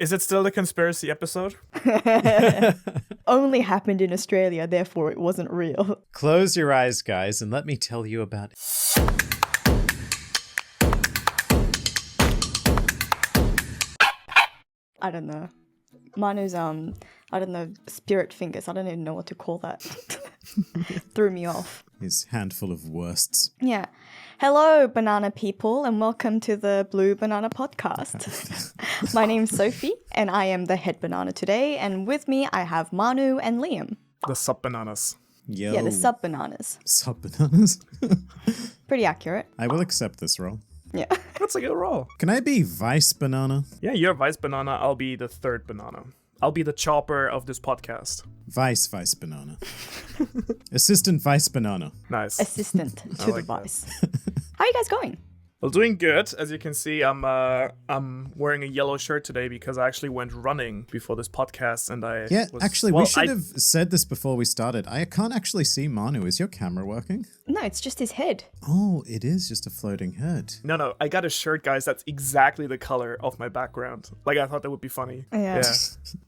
Is it still a conspiracy episode? Only happened in Australia, therefore it wasn't real. Close your eyes, guys, and let me tell you about it. I don't know. Manu's, spirit fingers. I don't even know what to call that. Threw me off. His handful of worsts. Yeah. Hello, banana people, and welcome to the Blue Banana Podcast. My name's Sophie, and I am the head banana today, and with me I have Manu and Liam. The sub-bananas. Yo. Yeah, the sub-bananas. Sub-bananas? Pretty accurate. I will accept this role. Yeah. That's a good role. Can I be Vice Banana? Yeah, you're Vice Banana. I'll be the third banana. I'll be the chopper of this podcast. Vice Banana. Assistant Vice Banana. Nice. Assistant to the like vice. How are you guys going? Well, doing good. As you can see, I'm wearing a yellow shirt today because I actually went running before this podcast, and we should have said this before we started. I can't actually see Manu. Is your camera working? No, it's just his head. Oh, it is just a floating head. No, I got a shirt, guys, that's exactly the color of my background. Like, I thought that would be funny. Yeah.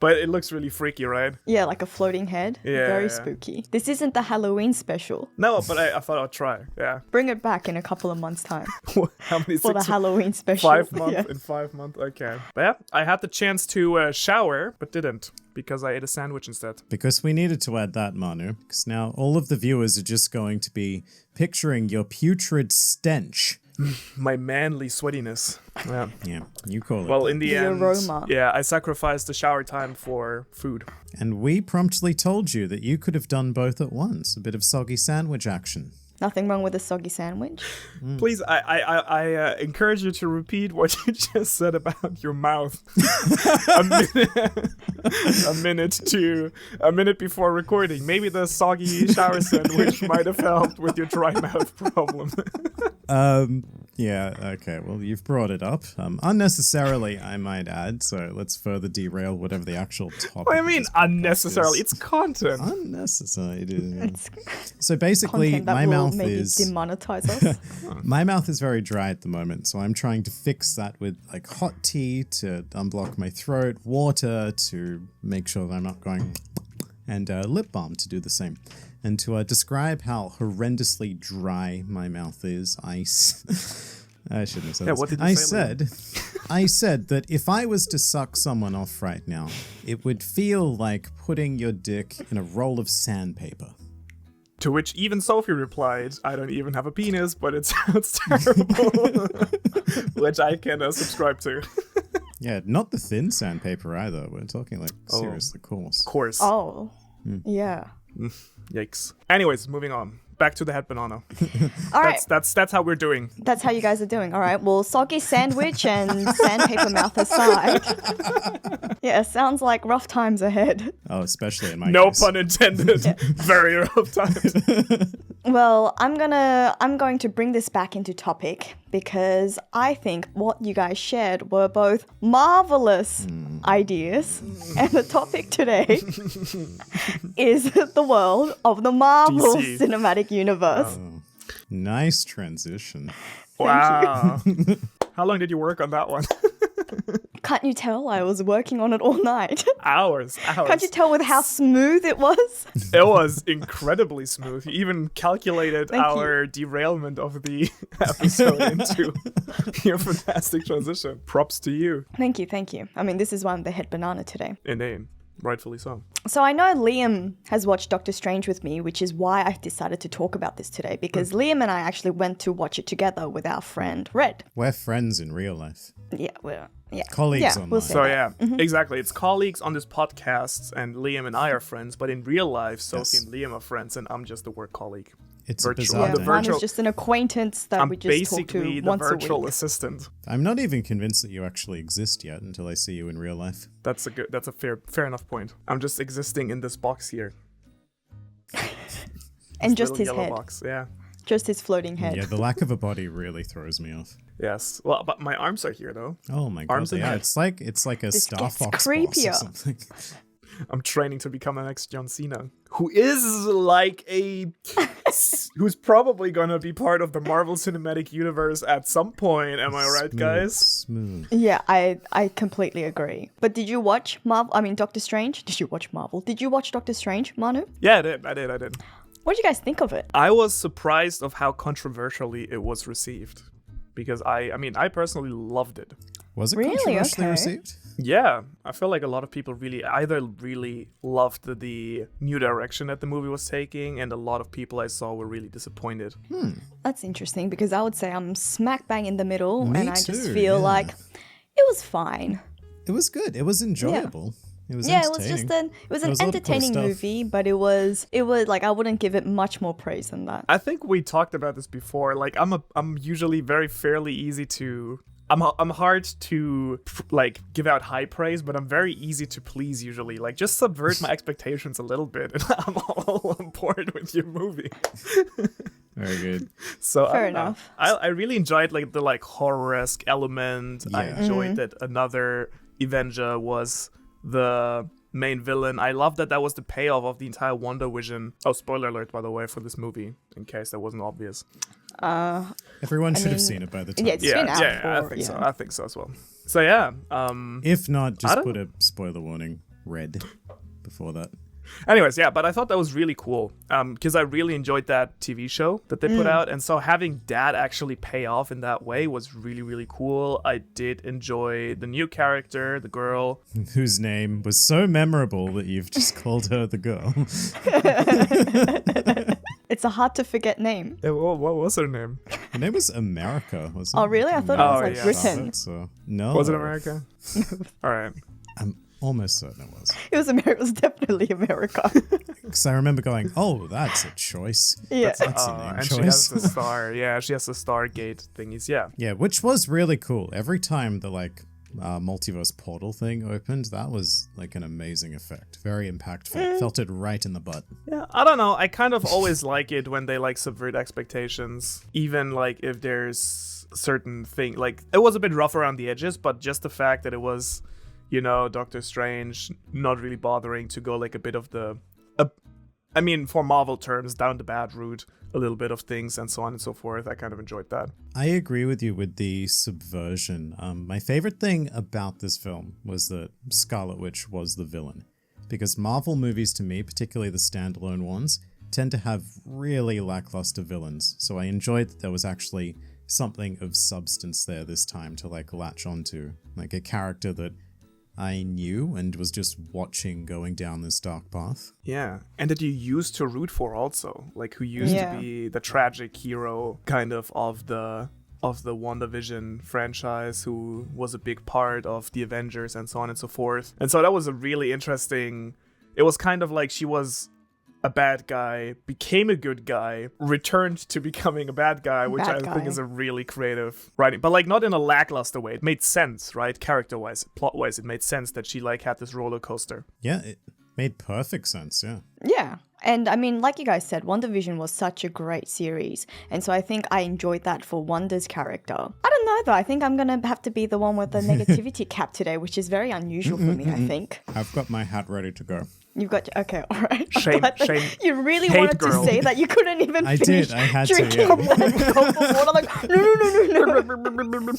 But it looks really freaky, right? Yeah, like a floating head. Yeah. Very spooky. This isn't the Halloween special. No, but I thought I'd try. Yeah. Bring it back in a couple of months' time. How many? For the Halloween special. 5 months Yeah. in 5 months. Okay. But yeah, I had the chance to shower, but didn't because I ate a sandwich instead. Because we needed to add that, Manu. Because now all of the viewers are just going to be picturing your putrid stench. My manly sweatiness. Yeah. Yeah, you call it. Well, in the end, aroma. yeah, I sacrificed the shower time for food. And we promptly told you that you could have done both at once. A bit of soggy sandwich action. Nothing wrong with a soggy sandwich. Please, I encourage you to repeat what you just said about your mouth. a minute before recording. Maybe the soggy shower sandwich might have helped with your dry mouth problem. Yeah, okay, well, you've brought it up. Unnecessarily, I might add, so let's further derail whatever the actual topic What do you mean of this podcast unnecessarily? is. It's content. Unnecessary, dude. It's So basically, content that my will mouth maybe is... demonetize us. My mouth is very dry at the moment, so I'm trying to fix that with like hot tea to unblock my throat, water to make sure that I'm not going, and lip balm to do the same. And to describe how horrendously dry my mouth is, I shouldn't have said this. What did you say, I said that if I was to suck someone off right now, it would feel like putting your dick in a roll of sandpaper. To which even Sophie replied, I don't even have a penis, but it sounds terrible. Which I can subscribe to. Yeah, not the thin sandpaper either. We're talking like seriously coarse. Course. Oh, yeah. Yikes. Anyways, moving on. Back to the head banana. All right. That's how we're doing. That's how you guys are doing. All right. Well, soggy sandwich and sandpaper mouth aside. Yeah, sounds like rough times ahead. Oh, especially in my No case. pun intended. Very rough times. Well, I'm going to bring this back into topic because I think what you guys shared were both marvelous ideas, and the topic today is the world of the Marvel DC. Cinematic Universe. Nice transition. Wow. How long did you work on that one? Can't you tell I was working on it all night? Hours. Can't you tell with how smooth it was? It was incredibly smooth. You even calculated Thank our derailment of the episode into your fantastic transition. Props to you. Thank you. I mean, this is why I'm the head banana today. Indeed. Rightfully so. So I know Liam has watched Doctor Strange with me, which is why I decided to talk about this today, because Liam and I actually went to watch it together with our friend Red. We're friends in real life. Yeah, yeah. Colleagues yeah, online. We'll say So that. yeah, exactly. It's colleagues on this podcast, and Liam and I are friends, but in real life, Sophie and Liam are friends, and I'm just a work colleague. It's virtual. a bizarre the day. Mine virtual- is just an acquaintance that I'm we just talk basically to the once a virtual week. assistant. I'm not even convinced that you actually exist yet until I see you in real life. That's a fair enough point. I'm just existing in this box here. And just Little his yellow head. box. Yeah. Just his floating head. Yeah, the lack of a body really throws me off. Yes. Well, but my arms are here though. Oh my god, Arms and yeah, head. it's like a This Star gets Fox boss or creepier. something. I'm training to become the next John Cena, who is like who's probably gonna be part of the Marvel Cinematic Universe at some point. Am I right, guys? Smooth. Yeah, I completely agree. But did you watch Marvel? I mean, Doctor Strange? Did you watch Marvel? Did you watch Doctor Strange, Manu? Yeah, I did. What did you guys think of it? I was surprised of how controversially it was received, because I mean, I personally loved it. Was it Really? controversially Okay. received? Yeah, I feel like a lot of people really loved the new direction that the movie was taking, and a lot of people I saw were really disappointed. That's interesting because I would say I'm smack bang in the middle, Me and I just too, feel yeah. like it was fine. It was good. It was enjoyable. It was Yeah, it was entertaining. just it was There an was a lot of cool entertaining stuff. movie, but it was like I wouldn't give it much more praise than that. I think we talked about this before. Like, I'm usually fairly easy to. I'm hard to like give out high praise, but I'm very easy to please usually. Like, just subvert my expectations a little bit, and I'm all on board with your movie. Very good. So I Fair don't know. enough. I really enjoyed like the horror-esque element. I Yeah. enjoyed that another Avenger was the main villain. I love that was the payoff of the entire WandaVision. Oh, spoiler alert, by the way, for this movie, in case that wasn't obvious. Everyone should mean, have seen it by the time. yeah, it's been out I for- think so. yeah. I think so as well. So yeah. If not, I just don't- put a spoiler warning red before that. Anyways, yeah, but I thought that was really cool because I really enjoyed that TV show that they put out, and so having that actually pay off in that way was really cool. I did enjoy the new character, the girl. Whose name was so memorable that you've just called her the girl. It's a hard to forget name. What was her name? Her name was America, wasn't it? Oh, really? I thought it was Oh, like yeah. Britain. So, no. Was it America? All right. I'm almost certain it was. It was America. It was definitely America. Because I remember going, oh, that's a choice. Yeah. That's a name And choice. she has the star. Yeah, she has the Stargate thingies. Yeah. Yeah, which was really cool. Every time the multiverse portal thing opened, that was like an amazing effect. Very impactful. Felt it right in the butt. Yeah, I don't know. I kind of always like it when they like subvert expectations, even like if there's certain thing. Like, it was a bit rough around the edges, but just the fact that it was, Doctor Strange not really bothering to go like a bit of I mean, for Marvel terms, down the bad route, a little bit of things and so on and so forth. I kind of enjoyed that. I agree with you with the subversion. My favorite thing about this film was that Scarlet Witch was the villain. Because Marvel movies, to me, particularly the standalone ones, tend to have really lackluster villains. So I enjoyed that there was actually something of substance there this time to like latch onto. Like a character that I knew and was just watching going down this dark path. Yeah, and that you used to root for also, like who used Yeah. to be the tragic hero kind of the WandaVision franchise, who was a big part of the Avengers and so on and so forth. And so that was a really interesting. It was kind of like she was a bad guy, became a good guy, returned to becoming a bad guy, which Bad I think guy. is a really creative writing, but like not in a lackluster way. It made sense, right? Character-wise, plot-wise, it made sense that she like had this roller coaster. Yeah, it made perfect sense, yeah. Yeah. And I mean, like you guys said, WandaVision was such a great series. And so I think I enjoyed that for Wanda's character. I don't know though. I think I'm going to have to be the one with the negativity cap today, which is very unusual for me, I think. I've got my hat ready to go. You've got okay, all right. I'm Shame- glad that shame- You really hate wanted girl. to say that you couldn't even I finish did, I had to, drinking yeah. one gulp of water. Like no.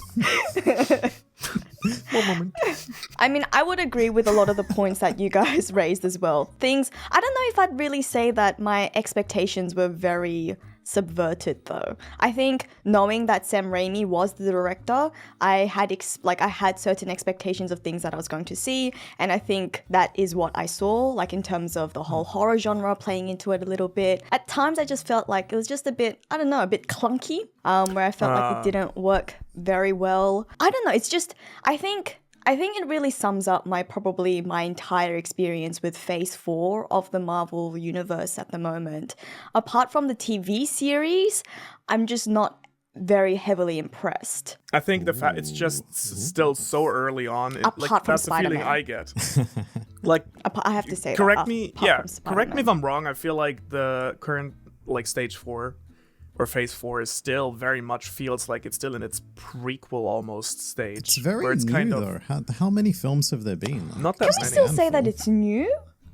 One moment. I mean, I would agree with a lot of the points that you guys raised as well. I don't know if I'd really say that my expectations were very subverted though. I think knowing that Sam Raimi was the director, I had certain expectations of things that I was going to see, and I think that is what I saw, like in terms of the whole horror genre playing into it a little bit. At times I just felt like it was just a bit, I don't know, a bit clunky, where I felt like it didn't work very well. I don't know, it's just, I think it really sums up my entire experience with Phase 4 of the Marvel Universe at the moment. Apart from the TV series, I'm just not very heavily impressed. I think the fact it's just still so early on. Apart from that's the feeling Spider-Man. I get. Like, I have to say correct that. me, apart yeah, from correct me if Spider-Man. I'm wrong. I feel like the current stage 4 or Phase 4 is still very much feels like it's still in its prequel almost stage. It's very where it's new, kind though. How many films have there been? Not that Can we many. still say that it's new?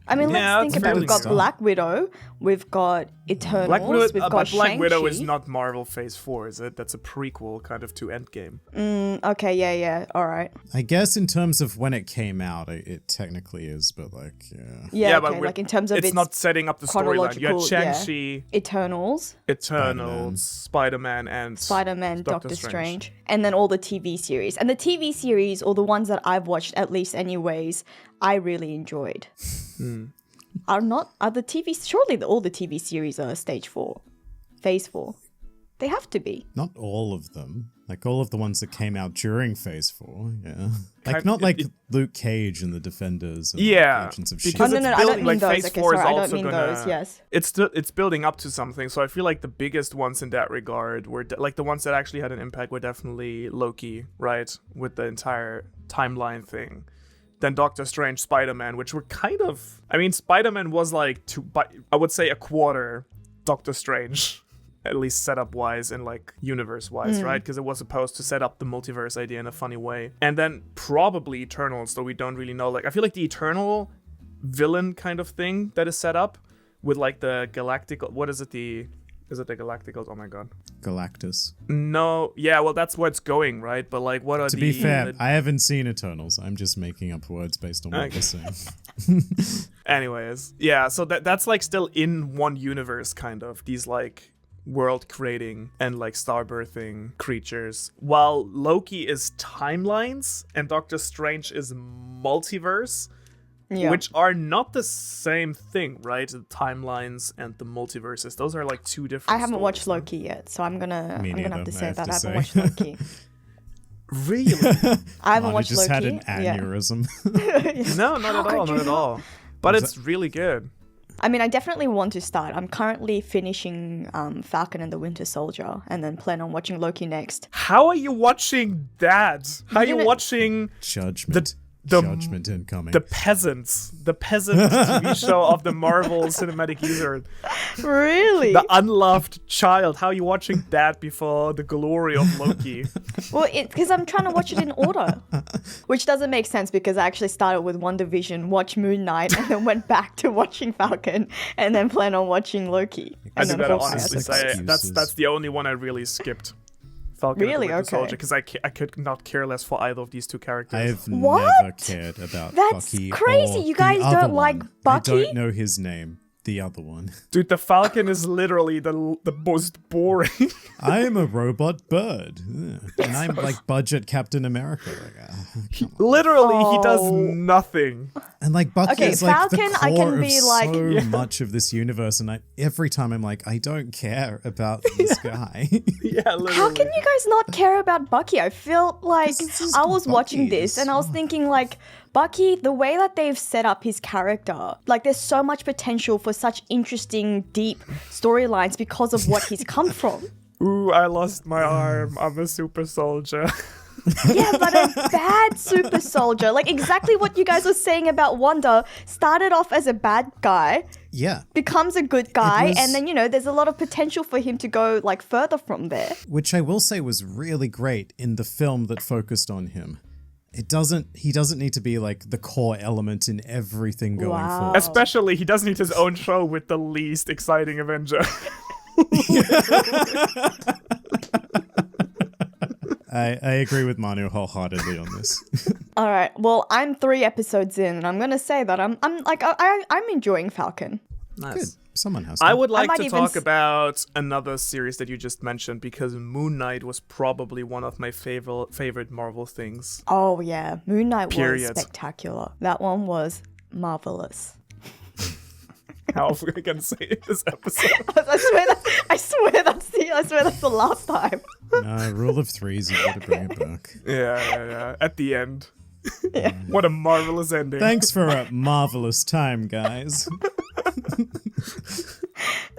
I mean, Yeah, let's think that's about it. We've got fairly Black Widow, we've got Eternals, Black Widow, we've got but Black Widow is Shang-Chi. not Marvel Phase 4, is it? That's a prequel kind of to Endgame. Okay, yeah, all right. I guess in terms of when it came out, it technically is, but like, yeah. Yeah, but okay, like in terms of it's not setting up the storyline. You had chronological, yeah. Shang-Chi, Eternals, Eternals, Spider-Man, and Spider-Man, Doctor Strange, and then all the TV series. And the TV series, or the ones that I've watched at least anyways, I really enjoyed. Are the TV, surely all the TV series are stage 4, phase 4. They have to be. Not all of them. Like all of the ones that came out during Phase 4, yeah. Like not like Luke Cage and the Defenders and Agents of because S.H.I.E.L.D. no, it's I don't building, mean like those. Phase Okay, 4 is sorry, I don't also mean gonna. those, yes. It's building up to something. So I feel like the biggest ones in that regard were like the ones that actually had an impact were definitely Loki, right, with the entire timeline thing. Then Doctor Strange, Spider-Man, which were kind of. I mean, Spider-Man was like I would say a quarter Doctor Strange. At least setup-wise and like universe-wise, right? Because it was supposed to set up the multiverse idea in a funny way. And then probably Eternals, though we don't really know. Like I feel like the Eternal villain kind of thing that is set up with like the Galactical. What is it? Is it the Galacticals? Oh my god. Galactus. No, yeah, well that's where it's going, right? But like, what are To be fair, I haven't seen Eternals. I'm just making up words based on what you're saying. Anyways, yeah. So that's like still in one universe, kind of. These like world creating and like star birthing creatures, while Loki is timelines and Doctor Strange is multiverse, which are not the same thing, right? The timelines and the multiverses, those are like two different I haven't watched stories, Loki yet, so I'm gonna have to say that I haven't say. watched Loki. Really? I haven't Manu watched just Loki. had an aneurysm. No, not at all, not at all. But it's really good. I mean, I definitely want to start. I'm currently finishing Falcon and the Winter Soldier, and then plan on watching Loki next. How are you watching that? How are you watching Judgment. the Judgment incoming. the peasant TV show of the Marvel Cinematic Universe? Really? The unloved child. How are you watching that before the glory of Loki? Well, because I'm trying to watch it in order, which doesn't make sense because I actually started with WandaVision, watched Moon Knight, and then went back to watching Falcon, and then plan on watching Loki. I And do then gotta Hawkeye. honestly say that's the only one I really skipped. Falcon Really? and the Winter Okay. Soldier, because I could not care less for either of these two characters. I've What? never cared about That's Bucky. crazy. or You guys the other don't like one. Bucky? I don't know his name. The other one. Dude, the Falcon is literally the most boring. I am a robot bird. Ugh. And I'm like budget Captain America. Like, come on. Literally, he does Oh. nothing. And like Bucky Okay, is like Falcon, the I core can be of like- so Yeah. much of this universe, and every time I'm like, I don't care about this guy. Yeah, literally. How can you guys not care about Bucky? I felt like This is I was watching Bucky. this and I was thinking like, Bucky, the way that they've set up his character, like there's so much potential for such interesting, deep storylines because of what he's come from. Ooh, I lost my arm. I'm a super soldier. Yeah, but a bad super soldier. Like exactly what you guys were saying about Wanda. Started off as a bad guy, Yeah. becomes a good guy, was- and then, there's a lot of potential for him to go like further from there. Which I will say was really great in the film that focused on him. He doesn't need to be like the core element in everything going Wow. forward. Especially, he does need his own show with the least exciting Avenger. I agree with Manu wholeheartedly on this. All right. Well, I'm 3 episodes in, and I'm gonna say that I'm enjoying Falcon. Good. Someone has to. I would like might to even talk about another series that you just mentioned because Moon Knight was probably one of my favorite Marvel things. Oh yeah, Moon Knight Period. was spectacular. That one was marvelous. How are we gonna say it this episode? I swear that's the last time. No, rule of threes, you gotta bring it back. Yeah. At the end. What a marvelous ending. Thanks for a marvelous time, guys.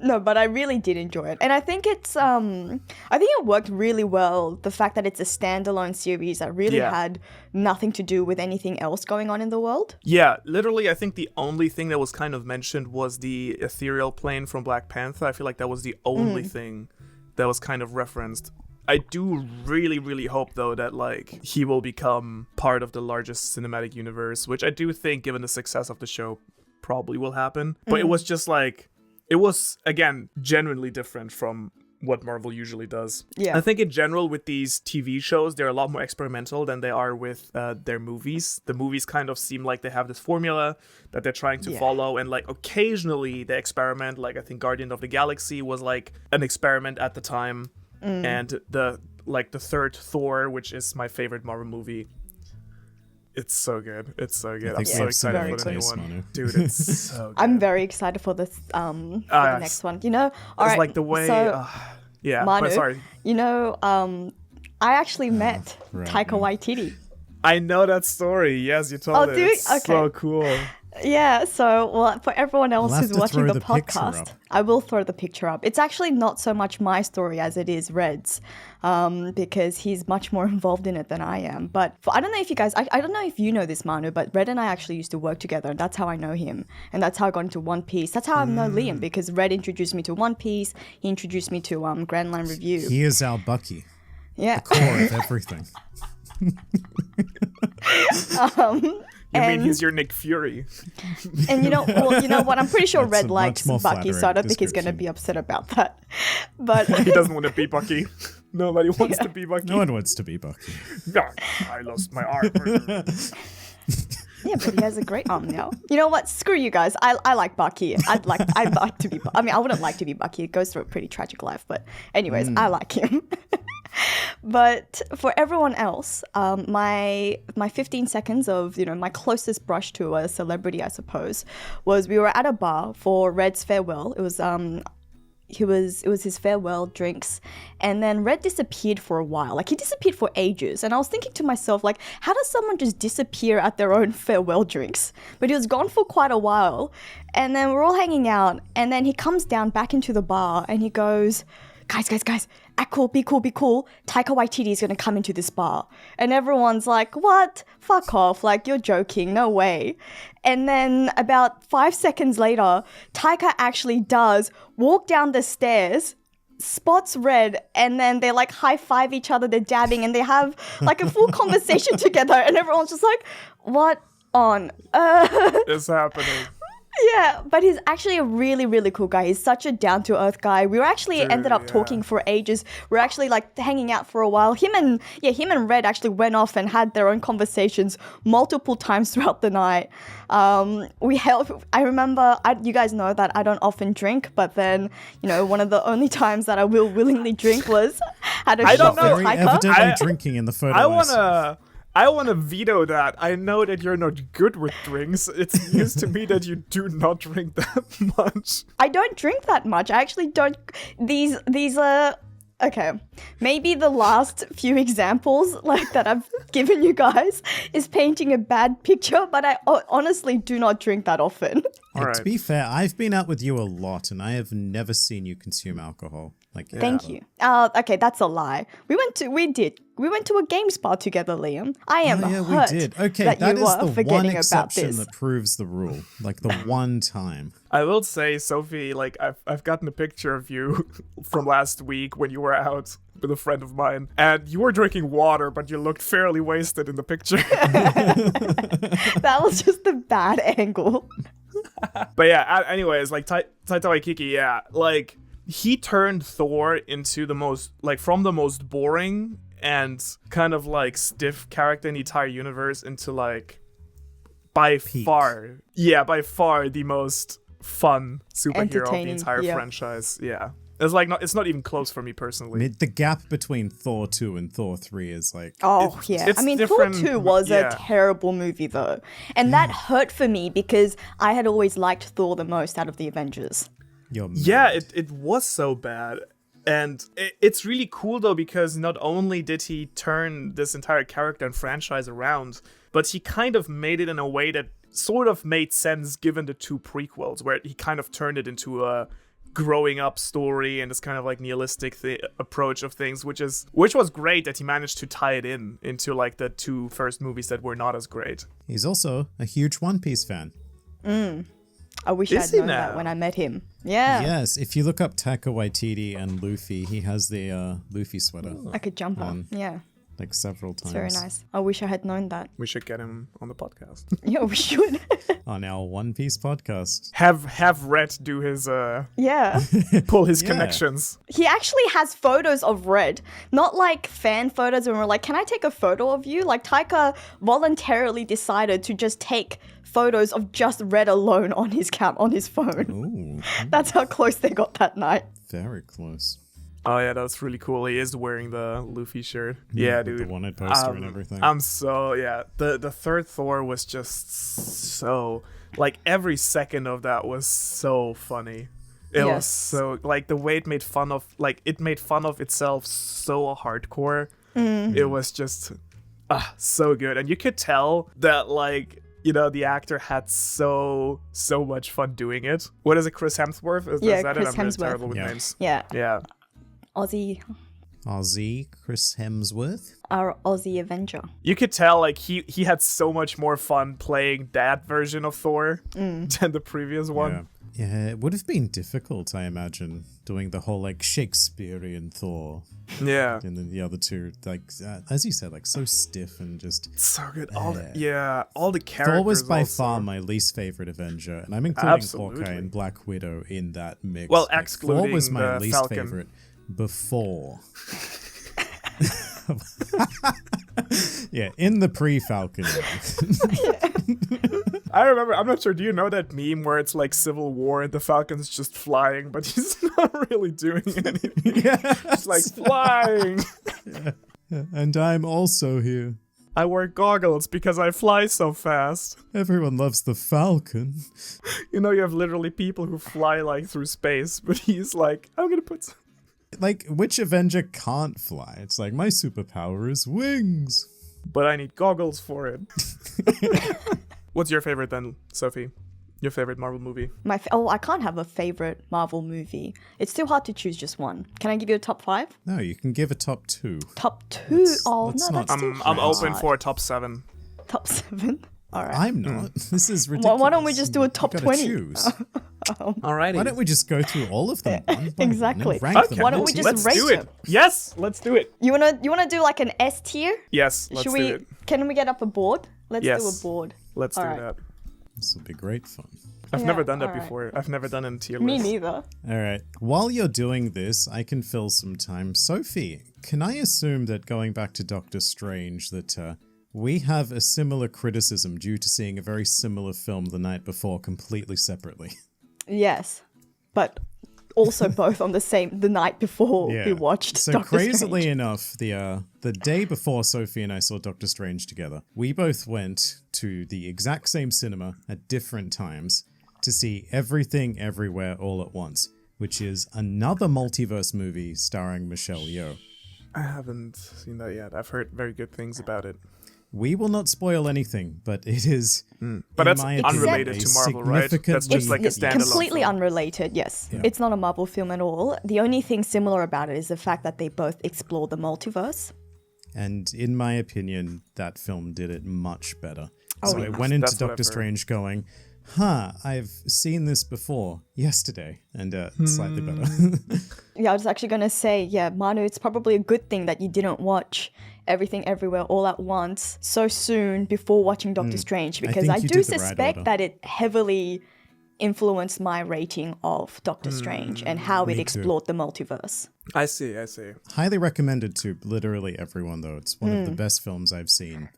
No, but I really did enjoy it, and I think it worked really well. The fact that it's a standalone series that really Yeah. had nothing to do with anything else going on in the world. Yeah, literally, I think the only thing that was kind of mentioned was the ethereal plane from Black Panther. I feel like that was the only thing that was kind of referenced. I do really, really hope, though, that, like, he will become part of the largest cinematic universe, which I do think, given the success of the show, probably will happen. But it was just like, it was, again, genuinely different from what Marvel usually does. Yeah. I think in general with these TV shows, they're a lot more experimental than they are with their movies. The movies kind of seem like they have this formula that they're trying to follow, and like occasionally they experiment. Like I think Guardian of the Galaxy was like an experiment at the time, and the third Thor, which is my favorite Marvel movie. It's so good. It's so good. I'm so excited for the new one. Dude, it's so good. I'm very excited for this for the next one. You know, all right. Like the way yeah, Manu, but sorry. You know, I actually met Taika Waititi. I know that story. Yes, you told it. Dude? It's so cool. Yeah, so well, for everyone else We'll who's watching the picture podcast, up. I will throw the picture up. It's actually not so much my story as it is Red's, because he's much more involved in it than I am. But I don't know if you guys, I don't know if you know this, Manu, but Red and I actually used to work together, and that's how I know him. And that's how I got into One Piece. That's how I know Liam, because Red introduced me to One Piece. He introduced me to Grand Line Review. He is our Bucky. Yeah. The core of everything. You mean he's your Nick Fury? And you know what? I'm pretty sure That's Red a likes much more Bucky, so I don't think he's going to description. be upset about that. But He doesn't want to be Bucky. Nobody wants to be Bucky. No one wants to be Bucky. I lost my arm. yeah, but he has a great arm now. You know what? Screw you guys. I like Bucky. I'd like to be. I mean, I wouldn't like to be Bucky. He goes through a pretty tragic life, but anyways, I like him. But for everyone else, my 15 seconds of my closest brush to a celebrity, I suppose, was we were at a bar for Red's farewell. It was it was his farewell drinks, and then Red disappeared for a while. Like, he disappeared for ages, and I was thinking to myself, like, how does someone just disappear at their own farewell drinks? But he was gone for quite a while, and then we're all hanging out, and then he comes down back into the bar, and he goes, guys, act cool, be cool. Taika Waititi is going to come into this bar. And everyone's like, what? Fuck off. Like, you're joking. No way. And then about 5 seconds later, Taika actually does walk down the stairs, spots Red, and then they like high five each other, they're dabbing, and they have like a full conversation together. And everyone's just like, what on earth is happening? Yeah, but he's actually a really, really cool guy. He's such a down-to-earth guy. We were actually ended up talking for ages. We were actually like hanging out for a while. Him and Red actually went off and had their own conversations multiple times throughout the night. I remember, you guys know that I don't often drink, but then, one of the only times that I will willingly drink was had a shot with Very Taika. evidently drinking in the photo. I want to veto that. I know that you're not good with drinks. It's news to me that you do not drink that much. I don't drink that much. I actually don't. These are okay. Maybe the last few examples like that I've given you guys is painting a bad picture, but I honestly do not drink that often. Right. To be fair, I've been out with you a lot, and I have never seen you consume alcohol. Thank you. Okay, that's a lie. We went to a game spa together, Liam. I am hurt we did. Okay, that that you is are the forgetting one about exception this. that proves the rule. Like the one time. I will say, Sophie, like I've gotten a picture of you from last week when you were out with a friend of mine, and you were drinking water, but you looked fairly wasted in the picture. That was just a bad angle. But yeah, anyways, like Taika Waititi, yeah, like he turned Thor into from the most boring and kind of like stiff character in the entire universe into like by far the most fun superhero of the entire franchise. Yeah. It's not even close for me personally. The gap between Thor 2 and Thor 3 is like... I mean, Thor 2 was a terrible movie, though. And that hurt for me because I had always liked Thor the most out of the Avengers. It was so bad. And it's really cool, though, because not only did he turn this entire character and franchise around, but he kind of made it in a way that sort of made sense given the two prequels, where he kind of turned it into a growing up story and this kind of like nihilistic approach of things, which was great that he managed to tie it into like the two first movies that were not as great. He's also a huge One Piece fan. I wish I'd known that when I met him. Yeah. Yes, if you look up Taika Waititi and Luffy, he has the Luffy sweater. Like a jumper. Yeah. like several times. It's very nice. I wish I had known that. We should get him on the podcast. Yeah, we should. On our One Piece podcast. Have Red do his Yeah. pull his Yeah. connections. He actually has photos of Red. Not like fan photos when we're like, can I take a photo of you? Like Taika voluntarily decided to just take photos of just Red alone on his phone. Ooh, That's how close they got that night. very close. Oh yeah, that's really cool. He is wearing the Luffy shirt. Yeah, with dude. The wanted poster and everything. I'm so the third Thor was just so like every second of that was so funny. It was Yes. so like the way it made fun of itself so hardcore. It was just so good, and you could tell that like the actor had so much fun doing it. What is it, Chris Hemsworth? Is that Chris it? I'm really Hemsworth. terrible with Yeah. names. Yeah. Yeah. Aussie, Chris Hemsworth. our Aussie Avenger. You could tell like he had so much more fun playing that version of Thor than the previous one. Yeah, it would have been difficult, I imagine, doing the whole like Shakespearean Thor. Yeah. And then the other two, like as you said, like so stiff and just. So good. All the characters. Thor was by also. far my least favorite Avenger, and I'm including Absolutely. Hawkeye and Black Widow in that mix. Well, Like, excluding Thor was my the least Falcon. favorite before. Yeah, in the pre-Falcon. I remember. I'm not sure. Do you know that meme where it's like Civil War and the Falcon's just flying, but he's not really doing anything. It's like flying. And I'm also here. I wear goggles because I fly so fast. Everyone loves the Falcon. You have literally people who fly like through space, but he's like, I'm gonna put. Like, which Avenger can't fly? It's like, my superpower is wings. But I need goggles for it. What's your favorite then, Sophie? Your favorite Marvel movie? I can't have a favorite Marvel movie. It's too hard to choose just one. Can I give you a top 5? No, you can give a top 2. Top 2? Let's That's not- too I'm hard. open for a top 7. Top 7? All right. I'm not. This is ridiculous. Why don't we just do a You top gotta 20? choose. Alrighty. Why don't we just go through all of them? one by Exactly. one and rank them? Why don't we just Let's rate do it. them? Yes, let's do it. You wanna do like an S tier? Yes, let's Should do we? it. Can we get up a board? Let's do a Yes. board. Let's do Alright. that. This will be great fun. I've Yeah, never done that alright. before. I've never done a tier Me list. neither. All right. While you're doing this, I can fill some time. Sophie, can I assume that going back to Doctor Strange, that we have a similar criticism due to seeing a very similar film the night before completely separately? Yes, but also both on the night before we watched So Doctor crazily Strange. enough, the day before Sophie and I saw Doctor Strange together, we both went to the exact same cinema at different times to see Everything Everywhere All at Once, which is another multiverse movie starring Michelle Yeoh. I haven't seen that yet. I've heard very good things about it. We will not spoil anything, but it is. But in that's my unrelated opinion, to a Marvel, right? That's just like a It's standalone completely film. unrelated, yes. Yeah. It's not a Marvel film at all. The only thing similar about it is the fact that they both explore the multiverse. And in my opinion, that film did it much better. Oh, So I yes. went into That's what I've Doctor heard. Strange going, I've seen this before yesterday, and slightly better. Yeah, I was actually going to say, Manu, it's probably a good thing that you didn't watch Everything Everywhere All at Once so soon before watching Doctor Strange, because think I you do did the right suspect order. that it heavily influenced my rating of Doctor Strange and how it too. explored the multiverse. I see. Highly recommended to literally everyone, though. It's one of Hmm. the best films I've seen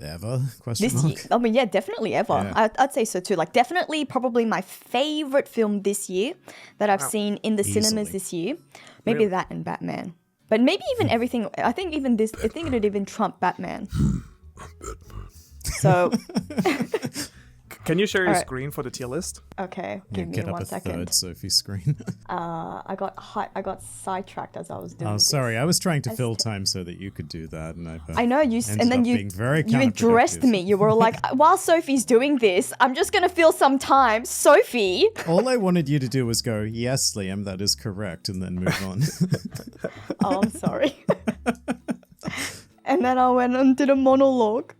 ever. Question This mark. year, I mean, yeah, definitely ever. Yeah. I'd say so too. Like, definitely, probably my favorite film this year that I've seen in the cinemas Easily. this year. Maybe Really? that and Batman, but maybe even everything. I think even this. I think it'd even trump Batman. So Can you share your Alright. screen for the tier list? okay, Yeah, give me get up 1 a second. third Sophie screen. I got sidetracked as I was doing. Oh, this. sorry. I was trying to fill time so that you could do that, and I know you, ended and then up you being very you addressed counterproductive. me. You were like, while Sophie's doing this, I'm just gonna fill some time. Sophie. All I wanted you to do was go, yes, Liam, that is correct, and then move on. Oh, I'm sorry. And then I went and did a monologue.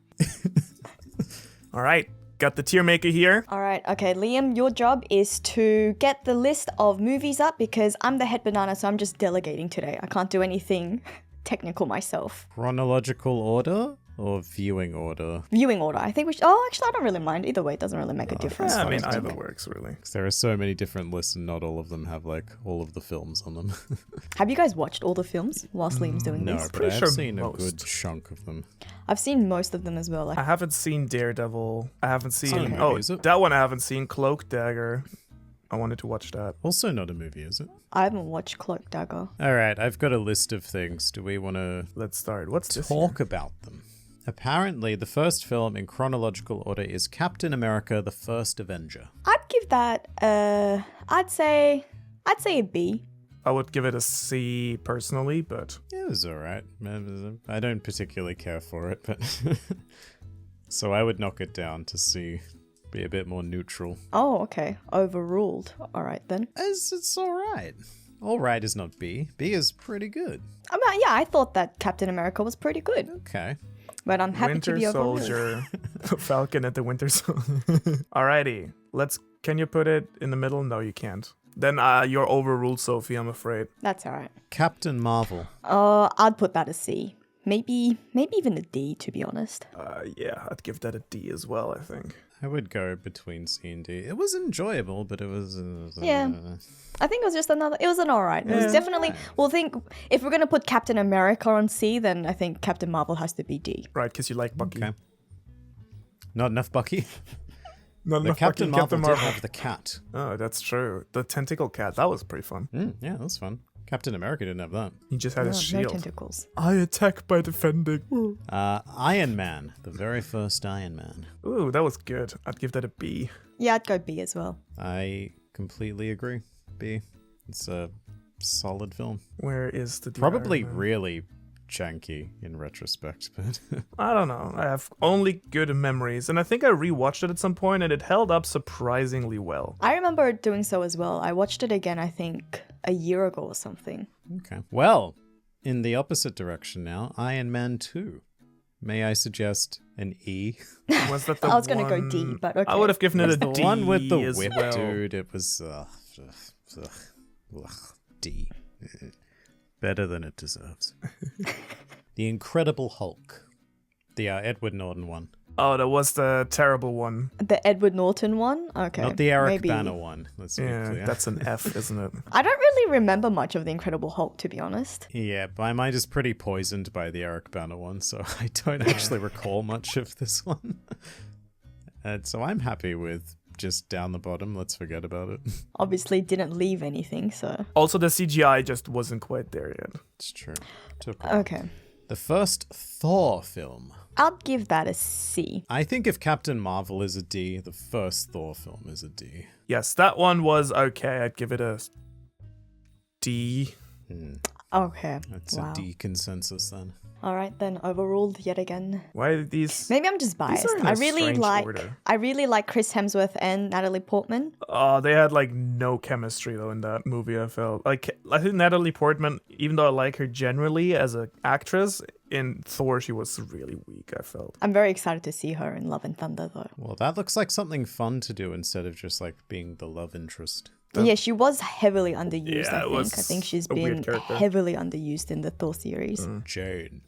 All right. Got the tier maker here. All right, okay, Liam, your job is to get the list of movies up because I'm the head banana, so I'm just delegating today. I can't do anything technical myself. Chronological order or viewing order? Viewing order. I think we should... Oh, actually, I don't really mind. Either way, it doesn't really make a difference. Yeah, I what mean, I either think. works, really. 'Cause there are so many different lists and not all of them have like all of the films on them. Have you guys watched all the films whilst Liam's doing No, this? but pretty I've sure seen a most. good chunk of them. I've seen most of them as well. Like, I haven't seen Daredevil. I haven't seen... not a movie, Oh, is it? that one I haven't seen. Cloak Dagger. I wanted to watch that. Also not a movie, is it? I haven't watched Cloak Dagger. All right, I've got a list of things. Do we want to Let's start. What's this? talk about them? Apparently, the first film in chronological order is Captain America: The First Avenger. I'd give that I'd say a B. I would give it a C personally, but It was all right. I don't particularly care for it, but so I would knock it down to C. Be a bit more neutral. Oh, okay. Overruled. All right then. As it's all right. All right is not B. B is pretty good. I mean, yeah, I thought that Captain America was pretty good, Okay. but I'm happy to Winter be overruled. Soldier, Falcon at the Winter Soldier. Alrighty, can you put it in the middle? No, you can't. Then you're overruled, Sophie, I'm afraid. That's all right. Captain Marvel. I'd put that a C. Maybe even a D, to be honest. Yeah, I'd give that a D as well, I think. I would go between C and D. It was enjoyable, but it was... Yeah. I think it was just it was an alright. It was definitely, if we're going to put Captain America on C, then I think Captain Marvel has to be D. Right, because you like Bucky. Okay. Not enough Bucky? Not But enough Captain Bucky, Marvel did have the cat. Oh, that's true. The tentacle cat, that was pretty fun. Yeah, that was fun. Captain America didn't have that. He just had No, his no shield. tentacles. I attack by defending. Iron Man. The very first Iron Man. Ooh, that was good. I'd give that a B. Yeah, I'd go B as well. I completely agree. B. It's a solid film. Where is the Probably Iron Man? really janky in retrospect, but I don't know. I have only good memories, and I think I rewatched it at some point, and it held up surprisingly well. I remember doing so as well. I watched it again, I think, a year ago or something. okay. Well, in the opposite direction now, Iron Man 2. May I suggest an E? Was that the I was going to go one- D, but okay. I would have given it a The D one with the as whip, well. dude. It was D. Better than it deserves. The Incredible Hulk. The Edward Norton one. Oh, that was the terrible one. The Edward Norton one? Okay. Not the Eric maybe. Bana one. Let's be Yeah, clear. that's an F, isn't it? I don't really remember much of the Incredible Hulk, to be honest. Yeah, my mind is pretty poisoned by the Eric Bana one, so I don't actually recall much of this one. And so I'm happy with just down the bottom. Let's forget about it. Obviously didn't leave anything, so... Also, the CGI just wasn't quite there yet. It's true. Took a while. Okay. The first Thor film. I'd give that a C. I think if Captain Marvel is a D, the first Thor film is a D. Yes, that one was okay. I'd give it a D. Okay. That's wow. a D consensus then. All right, then overruled yet again. Why did these? Maybe I'm just biased. are in a I really strange like order. Chris Hemsworth and Natalie Portman. Oh, they had like no chemistry though in that movie. I felt like I think Natalie Portman, even though I like her generally as an actress, in Thor she was really weak. I felt. I'm very excited to see her in Love and Thunder though. Well, that looks like something fun to do instead of just like being the love interest. Yeah, she was heavily underused, Yeah, it was I think she's a weird been character. heavily underused in the Thor series. Jane.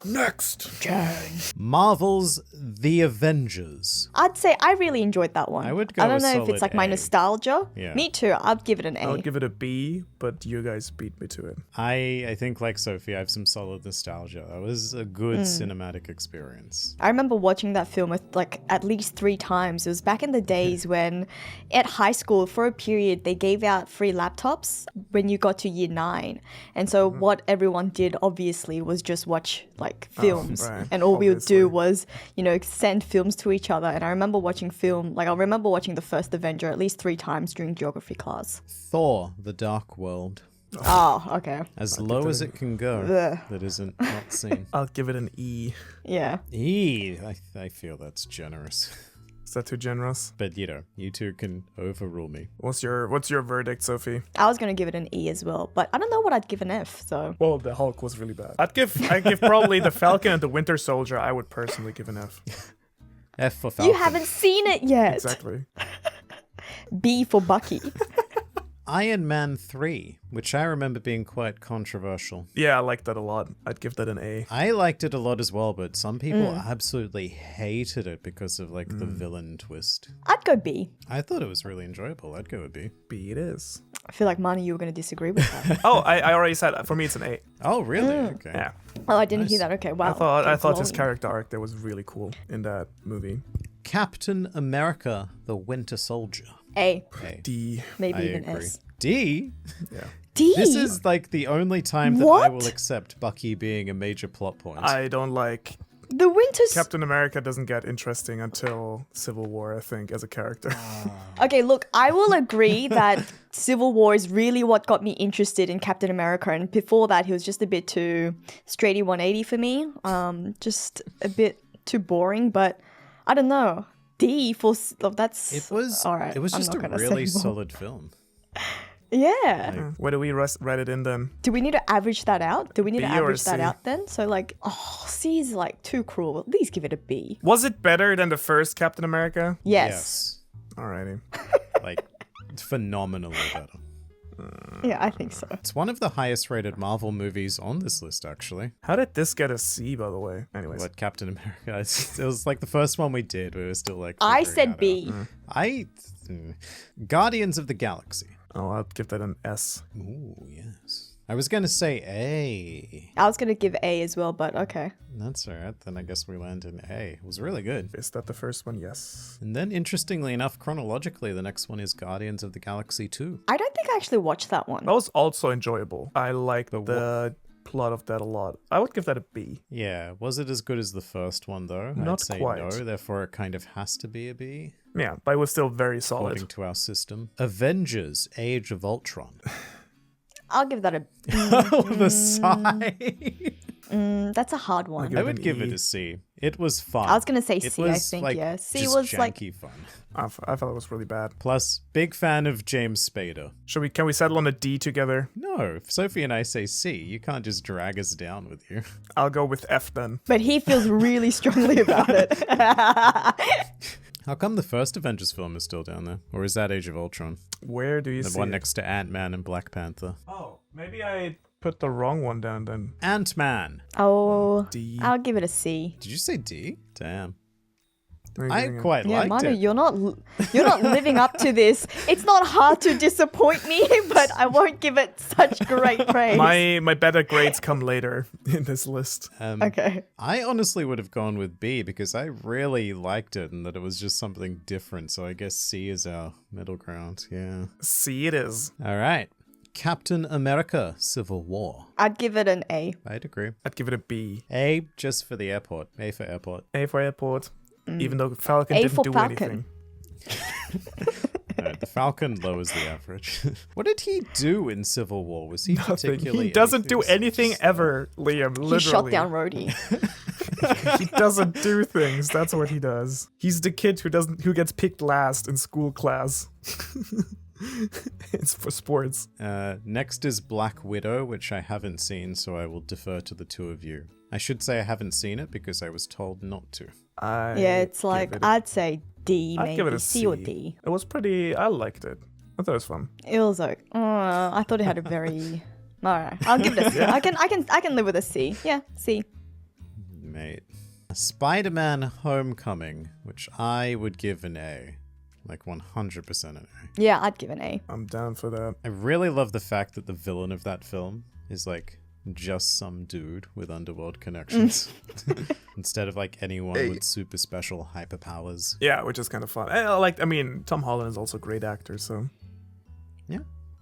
Next. Marvel's The Avengers. I'd say I really enjoyed that one. I would go I don't a know if it's solid like my A. nostalgia. Yeah. Me too. I'd give it an A. I would give it a B, but you guys beat me to it. I think like Sophie, I have some solid nostalgia. That was a good cinematic experience. I remember watching that film like at least 3 times. It was back in the days when at high school for a period they gave out free laptops when you got to year 9. And so what everyone did obviously was just watch like films. right, And all we would obviously. do was, send films to each other. And I remember watching watching the first Avenger at least 3 times during geography class. Thor: The Dark World. Oh, okay. As low as it can go. Ugh. That isn't not seen. I'll give it an E. Yeah. I feel that's generous. Is that too generous? But you two can overrule me. What's your verdict, Sophie? I was going to give it an E as well, but I don't know what I'd give an F, so... Well, the Hulk was really bad. I'd give probably the Falcon and the Winter Soldier. I would personally give an F. F for Falcon. You haven't seen it yet! Exactly. B for Bucky. Iron Man 3, which I remember being quite controversial. Yeah, I liked that a lot. I'd give that an A. I liked it a lot as well, but some people absolutely hated it because of like the villain twist. I'd go B. I thought it was really enjoyable. I'd go with B. B it is. I feel like, Manu, you were going to disagree with that. Oh, I already said for me it's an A. Oh, really? Okay. Yeah. Oh, I didn't hear that. Okay, wow. I thought his Long. character arc there was really cool in that movie. Captain America, the Winter Soldier. A. A. D. Maybe I even agree. S. D? Yeah. D? This is like the only time that I What? will accept Bucky being a major plot point. I don't like The Winter's... Captain America doesn't get interesting until Civil War, I think, as a character. Okay, look, I will agree that Civil War is really what got me interested in Captain America, and before that, he was just a bit too straighty 180 for me. Just a bit too boring, but I don't know. D for... that's... It was all right. It was I'm just not a gonna say really more. solid film. Yeah. Where do we write it in then? Do we need to average that out? Do we need to B or average that C? out then? So like, C is like too cruel. At least give it a B. Was it better than the first Captain America? Yes. Alrighty. Like, phenomenally better. Yeah, I think so. It's one of the highest rated Marvel movies on this list, actually. How did this get a C, by the way? Anyways. What, Captain America? It was like the first one we did. We were still like... I figuring said that B. out. Guardians of the Galaxy. Oh, I'll give that an S. Ooh, yes. I was going to say A. I was gonna give A as well, but okay. That's all right. Then I guess we land in A. It was really good. Is that the first one? Yes. And then, interestingly enough, chronologically, the next one is Guardians of the Galaxy 2. I don't think I actually watched that one. That was also enjoyable. I liked the plot of that a lot. I would give that a B. Yeah. Was it as good as the first one, though? Not I'd say quite. no. Therefore, it kind of has to be a B, Yeah, but it was still very solid. according to our system. Avengers: Age of Ultron. I'll give that a... The sigh. that's a hard one. I would give it a C. It was fun. I was gonna say It C, I was, think, like, yeah. C just was, like- janky fun. I thought it was really bad. Plus, big fan of James Spader. Can we settle on a D together? No, if Sophie and I say C, you can't just drag us down with you. I'll go with F then. But he feels really strongly about it. How come the first Avengers film is still down there? Or is that Age of Ultron? Where do you The see one it? next to Ant-Man and Black Panther. Oh, maybe I put the wrong one down then. Ant-Man. Oh, D. I'll give it a C. Did you say D? Damn. I'm I giving it- quite Yeah, liked Manu, it. you're not living up to this. It's not hard to disappoint me, but I won't give it such great praise. My better grades come later in this list. Okay. I honestly would have gone with B because I really liked it and that it was just something different. So I guess C is our middle ground. Yeah. C it is. All right. Captain America: Civil War. I'd give it an A. I'd agree. I'd give it a B. A just for the airport. A for airport. A for airport. Even though Falcon A didn't for do Falcon. anything. The Falcon lowers the average. What did he do in Civil War? Was he Nothing. particularly? He doesn't do anything anything just- ever, Liam. Literally. He shot down Rhodey. He doesn't do things. That's what he does. He's the kid who gets picked last in school class. It's for sports. Next is Black Widow, which I haven't seen, so I will defer to the two of you. I should say I haven't seen it because I was told not to. Yeah, it's like, I'd say D, I'd maybe. give it a C or C. D. It was pretty. I liked it. I thought it was fun. It was like, I thought it had a very... Alright, I'll give it a C. I can live with a C. Yeah, C. Mate. Spider-Man Homecoming, which I would give an A. Like 100% an A. Yeah, I'd give an A. I'm down for that. I really love the fact that the villain of that film is like just some dude with underworld connections. Instead of like anyone with super special hyperpowers. Yeah, which is kind of fun. I mean, Tom Holland is also a great actor, so. Yeah.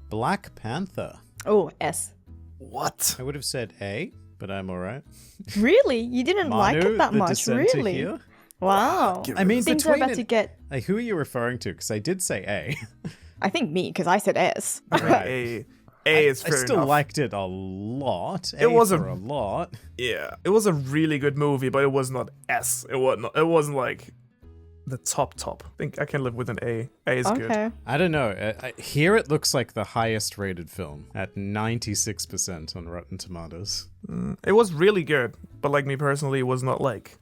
Black Panther. Oh, S. What? I would have said A, but I'm alright. Really? You didn't like Manu, it that the much? dissenter Really? here? Wow. I mean, Things are between about to get... Like, who are you referring to? Because I did say A. I think me, because I said S. A is I fair still enough. liked it a lot. It was a lot. Yeah, it was a really good movie, but it was not S. It wasn't like the top. I think I can live with an A. A is good. Okay. I don't know. Here it looks like the highest rated film at 96% on Rotten Tomatoes. It was really good, but like me personally, it was not like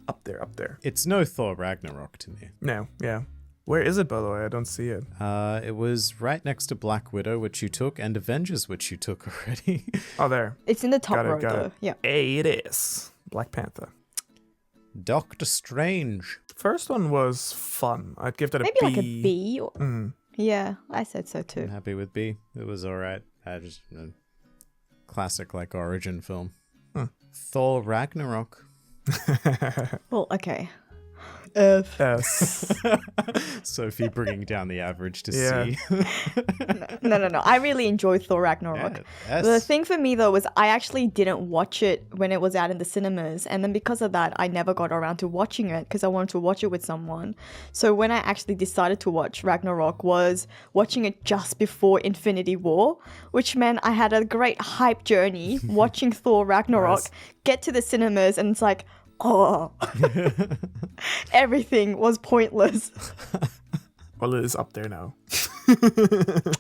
up there. It's no Thor Ragnarok to me. No, yeah. Where is it, by the way? I don't see it. It was right next to Black Widow, which you took, and Avengers, which you took already. Oh, there. It's in the top row, Got though. it. Yeah. A, it is. Black Panther. Doctor Strange. First one was fun. I'd give that Maybe a B. like a B. Or... Yeah, I said so I'm too. happy with B. It was alright. I just classic like origin film. Thor Ragnarok. Well, okay. F. S. Sophie bringing down the average to Yeah. C. No. I really enjoyed Thor Ragnarok. Yeah, The S. thing for me though was I actually didn't watch it when it was out in the cinemas, and then because of that I never got around to watching it because I wanted to watch it with someone. So when I actually decided to watch Ragnarok was watching it just before Infinity War, which meant I had a great hype journey watching Thor Ragnarok, Nice. get to the cinemas, and it's like, oh, everything was pointless. Well, it is up there now.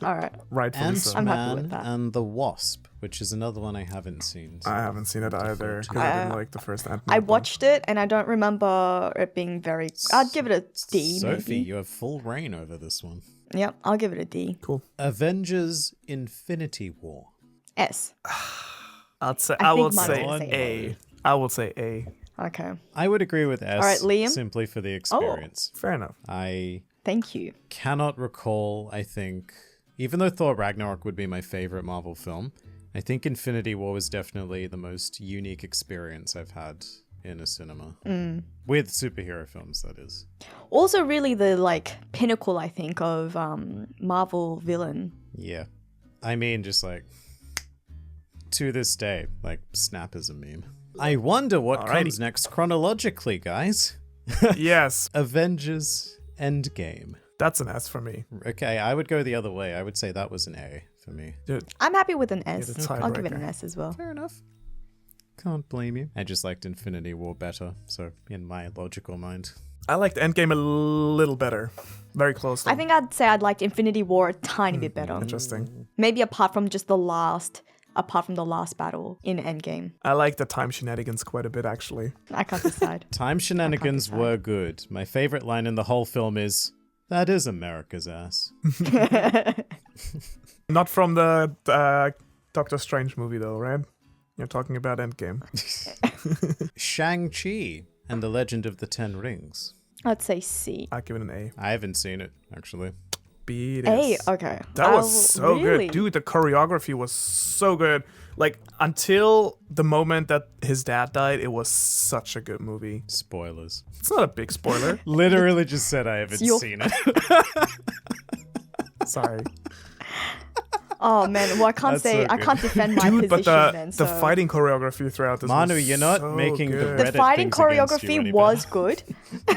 All right. Rightfully so. I'm happy with Ant-Man that. and the Wasp, which is another one I haven't seen. so- I haven't seen it either because I didn't like the first Ant-Man. I one. watched it and I don't remember it being very. I'd give it a D. Sophie, maybe. you have full reign over this one. Yep, I'll give it a D. Cool. Avengers Infinity War. S. I think will mine say will say A. I will say A. Okay. I would agree with S. All right, Liam? Simply for the experience. Fair enough. I Thank you. cannot recall, I think, even though Thor Ragnarok would be my favorite Marvel film, I think Infinity War was definitely the most unique experience I've had in a cinema. With superhero films, that is. Also, really the pinnacle, I think, of Marvel villain. Yeah. I mean, just to this day, Snap is a meme. I wonder what Alrighty. comes next chronologically, guys. Yes, Avengers Endgame. that's an S for me. Okay, I would go the other way. I would say that was an A for me. Dude, I'm happy with an S. the I'll give it an tiebreaker. S as well. Fair enough. Can't blame you. I just liked Infinity War better, so in my logical mind. I liked Endgame a little better. Very close. I think I'd say I'd liked Infinity War a tiny bit better. Interesting. Maybe apart from the last battle in Endgame. I like the time shenanigans quite a bit, actually. I can't decide. Time shenanigans decide. were good. My favorite line in the whole film is, "That is America's ass." Not from the Doctor Strange movie, though, right? You're talking about Endgame. Shang-Chi and the Legend of the Ten Rings. I'd say C. I'll give it an A. I haven't seen it, actually. B it A, is. okay. That was so really? good. Dude, the choreography was so good. Until the moment that his dad died, it was such a good movie. Spoilers. It's not a big spoiler. Literally just said I haven't Your- seen it. Sorry. Oh man, well I can't That's say so I good. can't defend my Dude, position but then. the So. fighting choreography throughout this Manu, was you're not so making the good. Reddit The fighting things against you choreography any was better.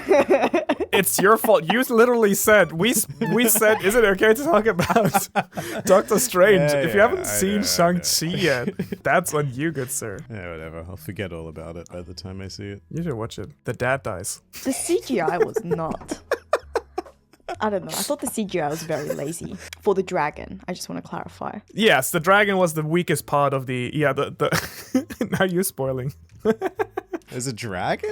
good. It's your fault. You literally said we said, is it okay to talk about Doctor Strange? Yeah, if you yeah, haven't I seen know. Shang-Chi yet, that's on you, good sir. Yeah, whatever. I'll forget all about it by the time I see it. You should watch it. The dad dies. The CGI was not. I don't know. I thought the CGI was very lazy for the dragon. I just want to clarify. Yes, the dragon was the weakest part of the the now you're spoiling. There's a dragon?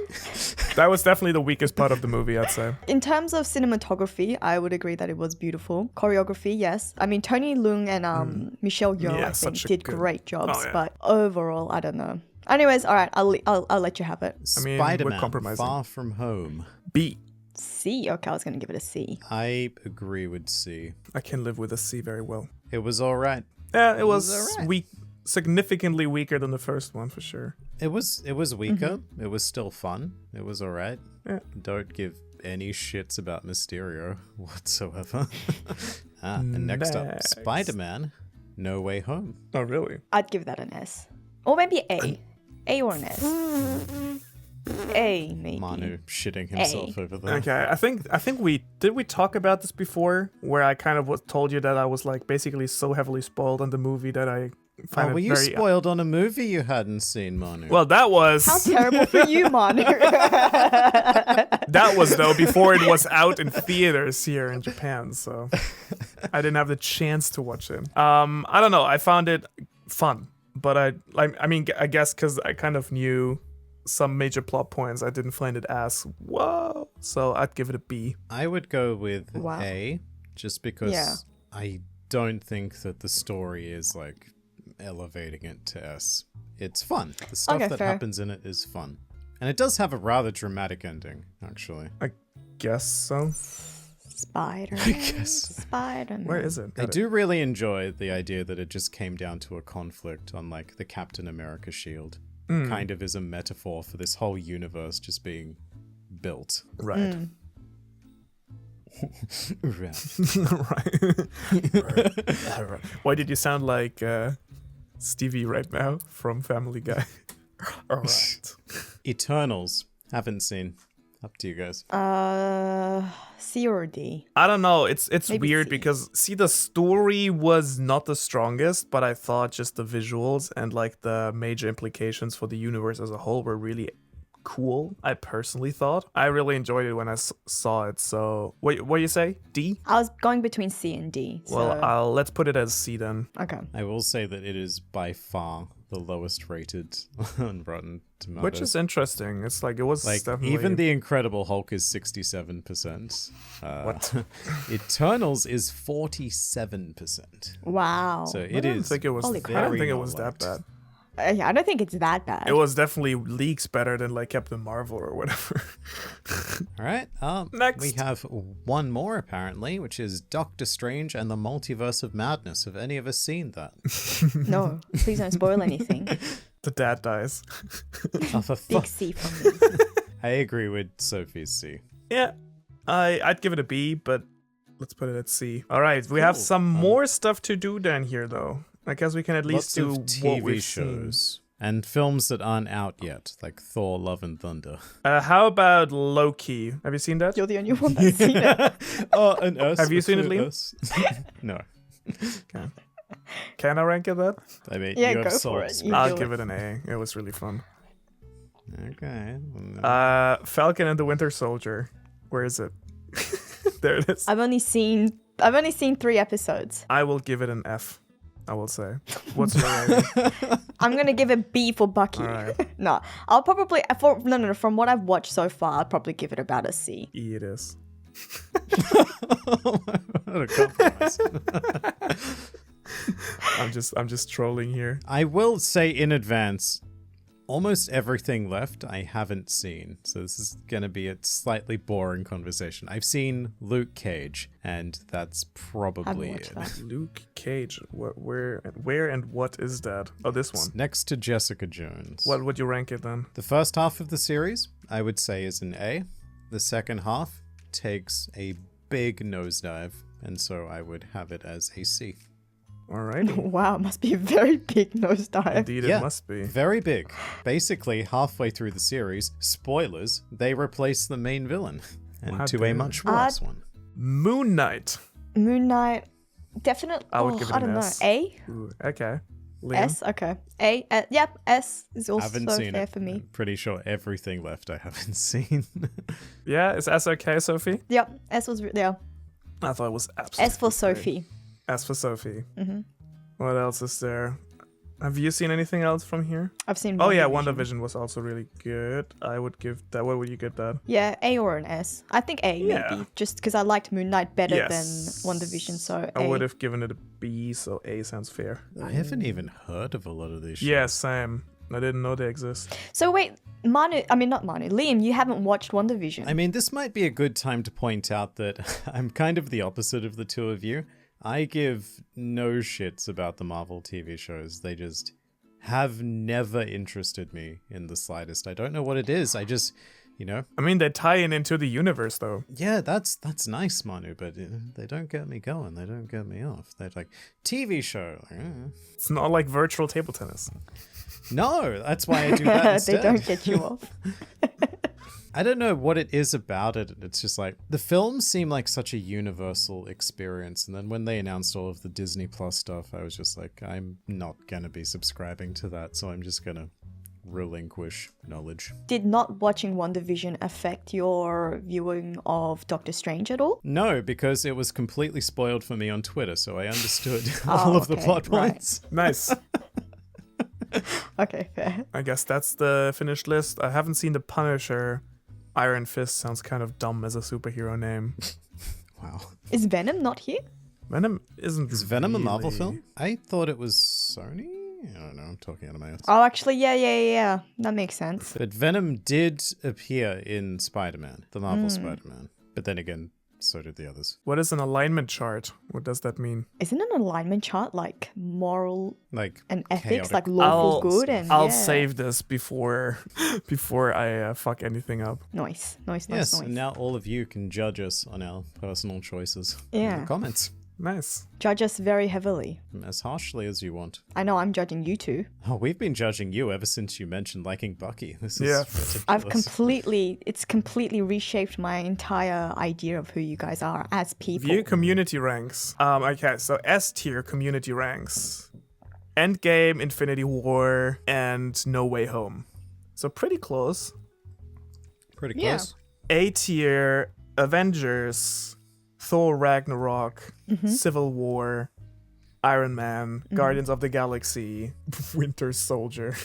That was definitely the weakest part of the movie, I'd say. In terms of cinematography, I would agree that it was beautiful. Choreography, yes. I mean, Tony Leung and Michelle Yeoh, Yeah, I think, such a did good- great jobs. Oh, yeah. But overall, I don't know. Anyways, all right, I'll let you have it. I mean, we're Spider-Man compromising. Far From Home. B. C. Okay, I was gonna give it a C. I agree with C. I can live with a C very well. It was alright. Yeah, it was alright. weak, significantly weaker than the first one for sure. It was weaker. It was still fun. It was alright. Yeah. Don't give any shits about Mysterio whatsoever. And next up, Next. Spider-Man No Way Home. Oh, really? I'd give that an S. Or maybe A. A or an S. A, maybe. Manu shitting himself over there. Okay, I think we talk about this before, where I kind of told you that I was basically so heavily spoiled on the movie that I find Oh, it were you very. spoiled on a movie you hadn't seen, Manu? Well, that was How terrible for you, Manu. that was though before it was out in theaters here in Japan, so I didn't have the chance to watch it. I don't know. I found it fun, but I mean, I guess because I kind of knew some major plot points, I didn't find it as whoa. So I'd give it a B. I would go with Wow. A, just because Yeah. I don't think that the story is like elevating it to S. It's fun. The stuff Okay, that fair. happens in it is fun. And it does have a rather dramatic ending, actually. I guess so. Spider-Man. guess. Spider-Man. Where is it? I Got it. do really enjoy the idea that it just came down to a conflict on like the Captain America shield. Kind of is a metaphor for this whole universe just being built. Right. Right. Right. Why did you sound like Stevie right now from Family Guy? All right. Eternals. Haven't seen. Up to you guys. C or D? I don't know. It's Maybe weird C. because see the story was not the strongest, but I thought just the visuals and like the major implications for the universe as a whole were really cool. I personally thought I really enjoyed it when I saw it. So what you say? D? I was going between C and D. So. Well, let's put it as C then. Okay. I will say that it is by far the lowest rated on Rotten Tomatoes. Which is interesting. It's like it was like definitely even the Incredible Hulk is 67%. What? Eternals is 47%. Wow. So I it didn't is. think it was. Holy I crap. don't think it very was that well-liked. bad. Yeah, I don't think it's that bad. It was definitely leagues better than like Captain Marvel or whatever. All right. Next. We have one more apparently, which is Doctor Strange and the Multiverse of Madness. Have any of us seen that? No, please don't spoil anything. The dad dies. Oh, for Big fuck. C for me. I agree with Sophie's C. Yeah, I'd give it a B, but let's put it at C. All right, we have Cool. some more stuff to do down here, though. I guess we can at least Lots do of what TV we've shows and films that aren't out yet, like Thor: Love and Thunder. seen. How about Loki? Have you seen that? You're the only one that's seen it. Oh, an us. Have you seen it, a Liam? us. No. Can I rank it that? I mean, Yeah, you have go for sold it. me. You I'll do give it. it an A. It was really fun. Okay. Falcon and the Winter Soldier. Where is it? There it is. I've only seen 3 episodes. I will give it an F. I will say. What's your rating? I'm gonna give it B for Bucky. All right. No, I'll probably no. From what I've watched so far, I'll probably give it about a C. E it is. What a compromise. I'm just trolling here. I will say in advance, almost everything left I haven't seen. So this is going to be a slightly boring conversation. I've seen Luke Cage, and that's probably watched it. that. Luke Cage. Where and what is that? Oh, this one. Next to Jessica Jones. What would you rank it then? The first half of the series, I would say, is an A. The second half takes a big nosedive, and so I would have it as a C. Alrighty. Wow, it must be a very big nosedive. Indeed, it must be. Very big. Basically, halfway through the series, spoilers, they replace the main villain and Wow, to a damn. much worse one. Moon Knight. Moon Knight, definitely. I would give it I an don't know. S. A, Ooh, okay. Liam? S, okay. A, yep. S is also Haven't seen fair it. for me. I'm pretty sure everything left I haven't seen. Yeah, is S okay, Sophie? Yep, S was yeah. I thought it was absolutely S for great. Sophie. S for Sophie. Mm-hmm. What else is there? Have you seen anything else from here? I've seen. Oh yeah, WandaVision. WandaVision was also really good. I would give that. What would you give that? Yeah, A or an S. I think A Yeah. maybe, just because I liked Moon Knight better Yes. than WandaVision. So I A. would have given it a B, so A sounds fair. I haven't even heard of a lot of these shows. Yeah, same. I didn't know they exist. So wait, not Manu. Liam, you haven't watched WandaVision. I mean, this might be a good time to point out that I'm kind of the opposite of the two of you. I give no shits about the Marvel TV shows. They just have never interested me in the slightest. I don't know what it is. I just, I mean, they tie into the universe, though. yeah, that's nice, Manu, but they don't get me going. They don't get me off. They're like, TV show. Like, It's not like virtual table tennis. No, that's why I do that they instead. don't get you off. I don't know what it is about it. It's just like the films seem like such a universal experience. And then when they announced all of the Disney Plus stuff, I was just like, I'm not going to be subscribing to that. So I'm just going to relinquish knowledge. Did not watching WandaVision affect your viewing of Doctor Strange at all? No, because it was completely spoiled for me on Twitter. So I understood all of the okay, plot right. points. Nice. Okay, fair. I guess that's the finished list. I haven't seen The Punisher. Iron Fist sounds kind of dumb as a superhero name. Wow. Is Venom not here? Venom isn't. Is Venom a Marvel really- film? I thought it was Sony. I don't know. I'm talking out of my ass. Oh, actually, yeah. That makes sense. But Venom did appear in Spider-Man, the Marvel Spider-Man. But then again, so did the others. What is an alignment chart? What does that mean? Isn't an alignment chart like moral Like and ethics, chaotic. like lawful good and I'll yeah. save this before I fuck anything up. Nice. Yes, and now all of you can judge us on our personal choices in Yeah. the comments Nice. Judge us very heavily. as harshly as you want. I know I'm judging you two. Oh, we've been judging you ever since you mentioned liking Bucky. This is Yeah. ridiculous. It's completely reshaped my entire idea of who you guys are as people. View community ranks. Okay, so S tier community ranks. Endgame, Infinity War, and No Way Home. So pretty close. Pretty Yeah. close. A tier, Avengers, Thor Ragnarok, Civil War, Iron Man, Guardians of the Galaxy, Winter Soldier,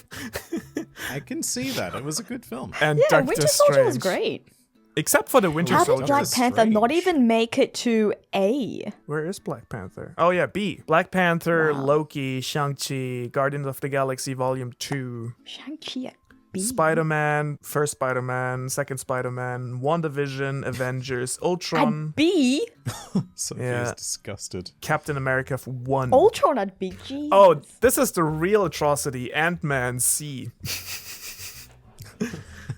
I can see that. It was a good film. and Yeah, Doctor Winter Soldier was Strange. great. Except for the Winter How Soldier. did Black Strange. Panther not even make it to A? Where is Black Panther? Oh yeah, B. Black Panther, Wow. Loki, Shang-Chi, Guardians of the Galaxy Volume 2, Shang-Chi at B? Spider-Man, first Spider-Man, second Spider-Man, WandaVision, Avengers, Ultron, At B? Sophie Yeah. is disgusted. Captain America for 1. Ultron at B? Jeez. Oh, this is the real atrocity. Ant-Man C.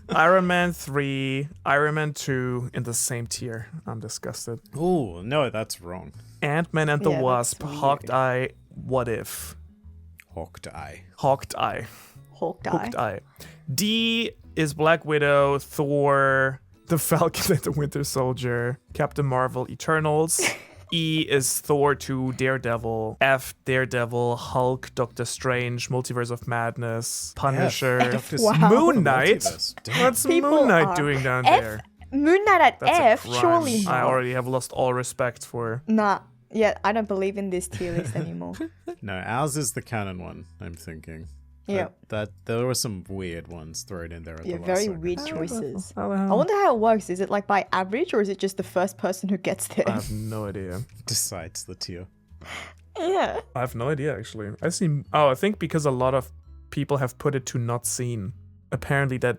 Iron Man 3, Iron Man 2 in the same tier. I'm disgusted. Oh, no, that's wrong. Ant-Man and the Yeah, that's Wasp, weird. Hawkeye, What If? Hawkeye. Hawkeye. Hawkeye. Hooked Eye. D is Black Widow, Thor, The Falcon and the Winter Soldier, Captain Marvel, Eternals. E is Thor 2, Daredevil. F, Daredevil, Hulk, Doctor Strange, Multiverse of Madness, Punisher, Doctor Wow. Moon The Knight. multiverse. Damn. What's People Moon Knight are- doing down F- there? Moon Knight at That's F? a crime. Surely not. I already have lost all respect for. Nah. Yeah, I don't believe in this tier list anymore. No, ours is the canon one, I'm thinking. Yeah. That there were some weird ones thrown in there at Yeah, the last very second. weird choices. I I wonder how it works. Is it like by average or is it just the first person who gets there? have no idea. Decides the tier. Yeah. I have no idea actually. I think because a lot of people have put it to not seen. Apparently that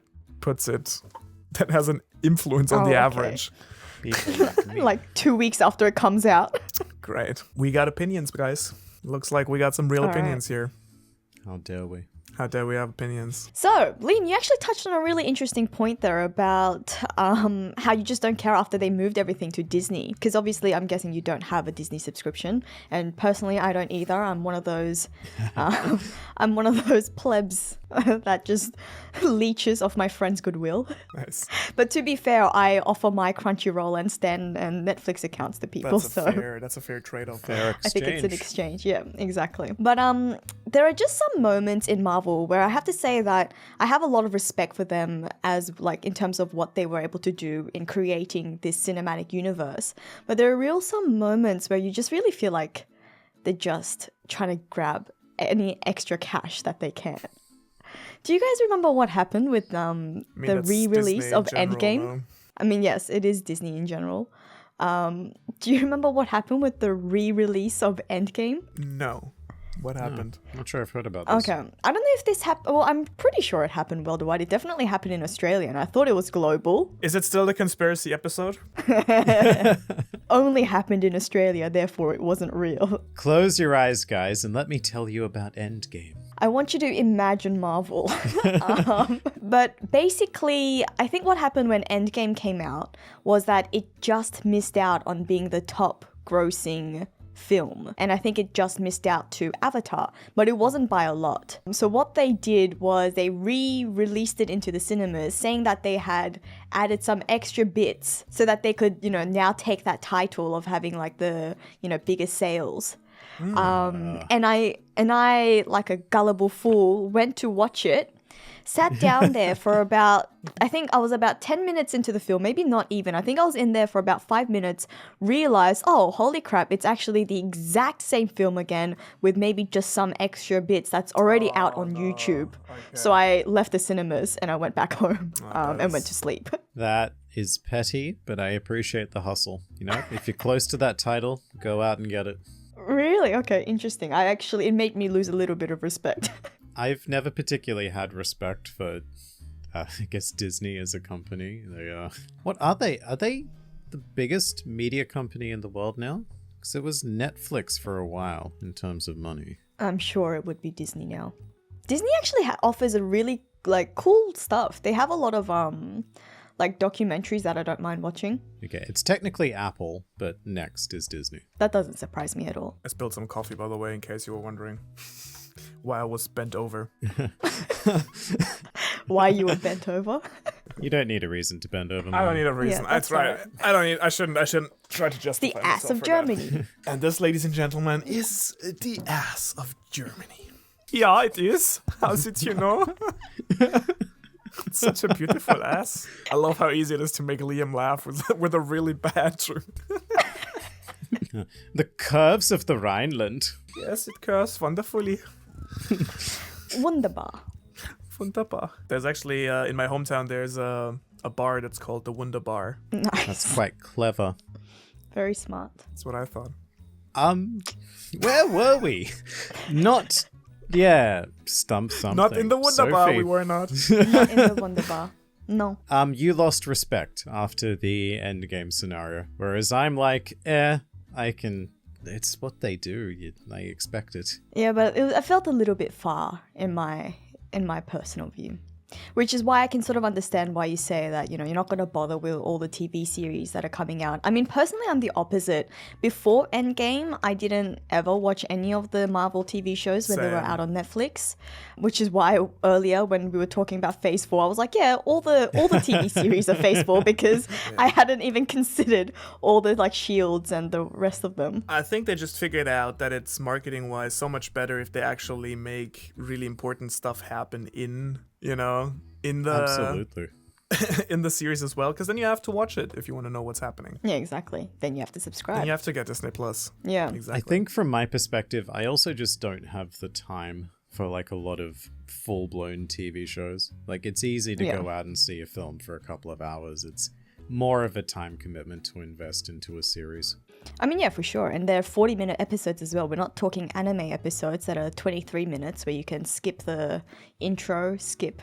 has an influence on Oh, the okay. average. People like me. Like 2 weeks after it comes out. Great. We got opinions, guys. Looks like we got some real All right. opinions here. How dare we? How dare we have opinions? So, Liam, you actually touched on a really interesting point there about how you just don't care after they moved everything to Disney. Because obviously, I'm guessing you don't have a Disney subscription, and personally, I don't either. I'm one of those, plebs that just leeches off my friends' goodwill. Nice. But to be fair, I offer my Crunchyroll and Stan and Netflix accounts to people. That's a fair trade-off. Fair I think it's an exchange. exchange. Yeah, exactly. But there are just some moments in Marvel where I have to say that I have a lot of respect for them as like in terms of what they were able to do in creating this cinematic universe. But there are some moments where you just really feel like they're just trying to grab any extra cash that they can. Do you guys remember what happened with the that's re-release Disney in of general, Endgame? though. I mean, yes, it is Disney in general. Do you remember what happened with the re-release of Endgame? No. What happened? Not sure I've heard about this. Okay, I don't know if this happened. Well, I'm pretty sure it happened worldwide. It definitely happened in Australia, and I thought it was global. Is it still the conspiracy episode? Only happened in Australia, therefore it wasn't real. Close your eyes, guys, and let me tell you about Endgame. I want you to imagine Marvel. But basically, I think what happened when Endgame came out was that it just missed out on being the top grossing film. And I think it just missed out to Avatar, but it wasn't by a lot. So what they did was they re-released it into the cinemas, saying that they had added some extra bits so that they could, now take that title of having like the, biggest sales. And I, like a gullible fool, went to watch it, sat down there for about, I think I was about 10 minutes into the film, maybe not even. I think I was in there for about 5 minutes, realized, oh, holy crap, it's actually the exact same film again with maybe just some extra bits that's already out on YouTube. Okay. So I left the cinemas and I went back home and went to sleep. That is petty, but I appreciate the hustle. You know, if you're close to that title, go out and get it. Really? Okay, interesting. It made me lose a little bit of respect. I've never particularly had respect for, I guess, Disney as a company. They what are they? Are they the biggest media company in the world now? Because it was Netflix for a while in terms of money. I'm sure it would be Disney now. Disney actually offers a really cool stuff. They have a lot of documentaries that I don't mind watching. Okay, it's technically Apple, but next is Disney. That doesn't surprise me at all. I spilled some coffee, by the way, in case you were wondering why I was bent over. Why you were bent over? You don't need a reason to bend over. Man. I don't need a reason. Yeah, That's right. I shouldn't try to justify The ass myself of for Germany. that. And this, ladies and gentlemen, is the ass of Germany. Yeah, it is. How's it, you know? It's such a beautiful ass. I love how easy it is to make Liam laugh with a really bad truth. The curves of the Rhineland. Yes, it curves wonderfully. Wunderbar. Wunderbar. There's actually, in my hometown, there's a bar that's called the Wunderbar. Nice. That's quite clever. Very smart. That's what I thought. Where were we? Not... Yeah, stump something. Not in the Wunderbar, Sophie. we were not. Not in the Wunderbar. No. You lost respect after the endgame scenario, whereas I'm like, I can... It's what they do. I expect it. Yeah, but I felt a little bit far in my personal view. Which is why I can sort of understand why you say that, you know, you're not going to bother with all the TV series that are coming out. I mean, personally, I'm the opposite. Before Endgame, I didn't ever watch any of the Marvel TV shows when they were Same. out on Netflix. Which is why earlier when we were talking about Phase 4, I was like, yeah, all the TV series are Phase 4 because I hadn't even considered all the shields and the rest of them. I think they just figured out that it's marketing-wise so much better if they actually make really important stuff happen in the Absolutely. in the series as well, because then you have to watch it if you want to know what's happening. Yeah, exactly. Then you have to subscribe. And you have to get Disney Plus. Yeah. Exactly. I think from my perspective, I also just don't have the time for a lot of full-blown TV shows. It's easy to go out and see a film for a couple of hours. It's more of a time commitment to invest into a series. I mean, yeah, for sure. And they're 40-minute episodes as well. We're not talking anime episodes that are 23 minutes where you can skip the intro, skip,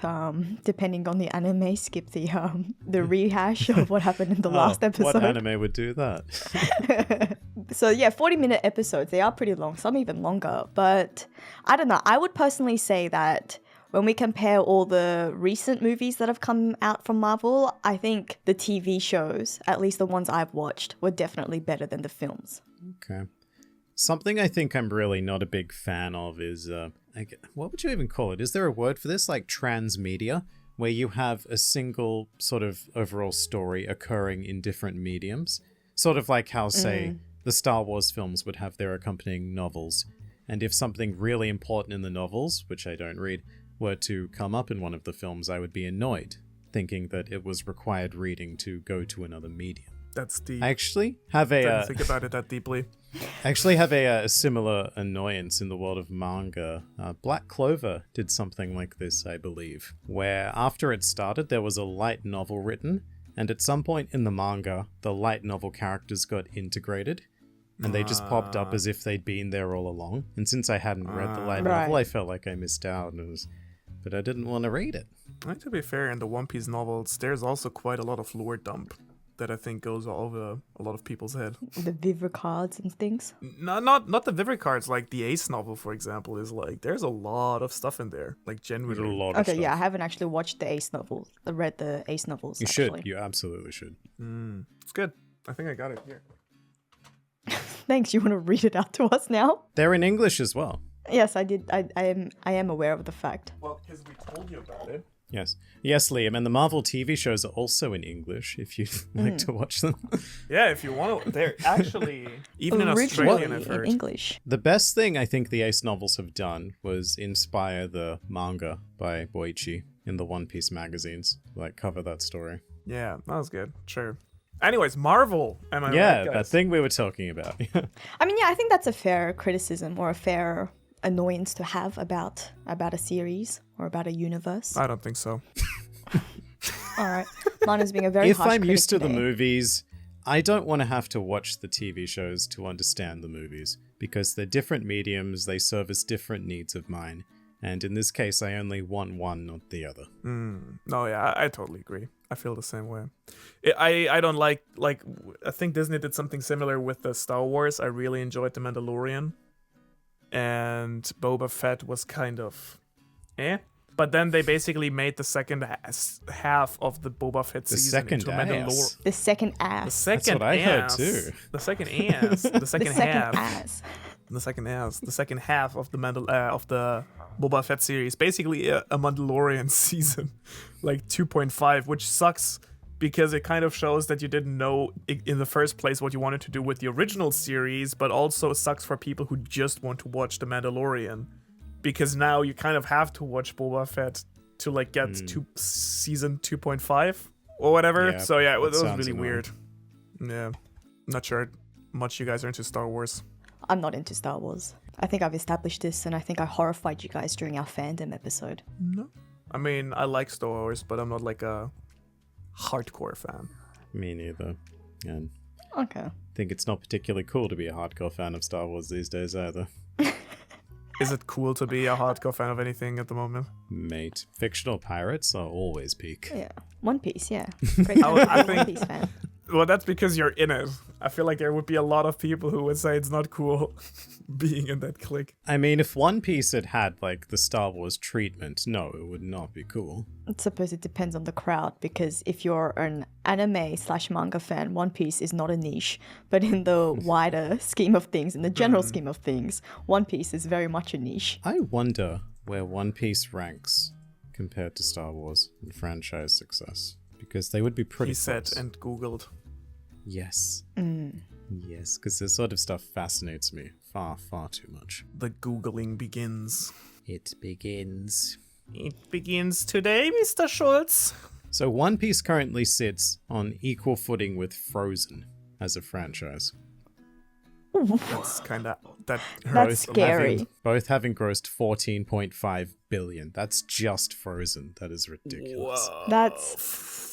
depending on the anime, skip the rehash of what happened in the last episode. What anime would do that? So, yeah, 40-minute episodes. They are pretty long, some even longer. But I don't know. I would personally say that when we compare all the recent movies that have come out from Marvel, I think the TV shows, at least the ones I've watched, were definitely better than the films. Okay. Something I think I'm really not a big fan of is, what would you even call it? Is there a word for this? Transmedia, where you have a single sort of overall story occurring in different mediums. Sort of like how, say, the Star Wars films would have their accompanying novels. And if something really important in the novels, which I don't read, were to come up in one of the films, I would be annoyed, thinking that it was required reading to go to another medium. That's deep. I actually have Didn't think about it that deeply. a similar annoyance in the world of manga. Black Clover did something like this, I believe, where after it started, there was a light novel written, and at some point in the manga, the light novel characters got integrated, and they just popped up as if they'd been there all along. And since I hadn't read the light novel, I felt like I missed out, but I didn't want to read it. To be fair, in the One Piece novels, there's also quite a lot of lore dump that I think goes over a lot of people's head. The Vivre cards and things. No, not the Vivre cards. The Ace novel, for example, is there's a lot of stuff in there. Genuinely. There's a lot of Okay, stuff. yeah, I haven't actually watched the Ace novels. I read the Ace novels. You actually. should. You absolutely should. It's good. I think I got it here. Thanks. You want to read it out to us now? They're in English as well. Yes, I did. I am aware of the fact. Well, because we told you about it. Yes, Liam, and the Marvel TV shows are also in English if you'd like to watch them. Yeah, if you want to. They're actually, even in Australian, I've in heard. English. The best thing I think the Ace novels have done was inspire the manga by Waitit, in the One Piece magazines, like cover that story. Yeah, that was good. Sure. Anyways, Marvel. Am I Yeah, right, guys? that thing we were talking about. I mean, yeah, I think that's a fair criticism or a fair annoyance to have about a series or about a universe. I don't think so. All right. Manu's being a very If harsh I'm critic used to the today. movies, I don't want to have to watch the TV shows to understand the movies, because they're different mediums, they service different needs of mine, and in this case, I only want one, not the other. No, yeah, I totally agree. I feel the same way. I don't like I think Disney did something similar with the Star Wars. I really enjoyed The Mandalorian, and Boba Fett was kind of But then they basically made the second half of the Boba Fett The season second into ass. The second The ass. second what I heard ass. too. The second ass. The second The second half. ass. The second ass. The second half of the of the Boba Fett series. Basically a Mandalorian season, like 2.5, which sucks because it kind of shows that you didn't know in the first place what you wanted to do with the original series, but also sucks for people who just want to watch The Mandalorian. Because now you kind of have to watch Boba Fett to like get to season 2.5 or whatever. Yeah, So yeah, it was sounds really annoying. weird. Yeah, not sure how much you guys are into Star Wars. I'm not into Star Wars. I think I've established this, and I think I horrified you guys during our fandom episode. No, I mean I like Star Wars, but I'm not like a hardcore fan. Me neither. And Okay. I think it's not particularly cool to be a hardcore fan of Star Wars these days either. Is it cool to be a hardcore fan of anything at the moment? Mate, fictional pirates are always peak. Yeah. One Piece, yeah. Great I One think- Piece fan. Well, that's because you're in it. I feel like there would be a lot of people who would say it's not cool being in that clique. I mean, if One Piece had like the Star Wars treatment, no, it would not be cool. I suppose it depends on the crowd, because if you're an anime/manga fan, One Piece is not a niche. But in the wider scheme of things, in the general scheme of things, One Piece is very much a niche. I wonder where One Piece ranks compared to Star Wars in franchise success, because they would be pretty He said close. and Googled. Yes. Yes, because this sort of stuff fascinates me far, far too much. The Googling begins. It begins. It begins today, Mr. Schultz. So One Piece currently sits on equal footing with Frozen as a franchise. That's kind of that That's hurts. scary. Both having grossed 14.5 billion. That's just Frozen. That is ridiculous. Whoa. That's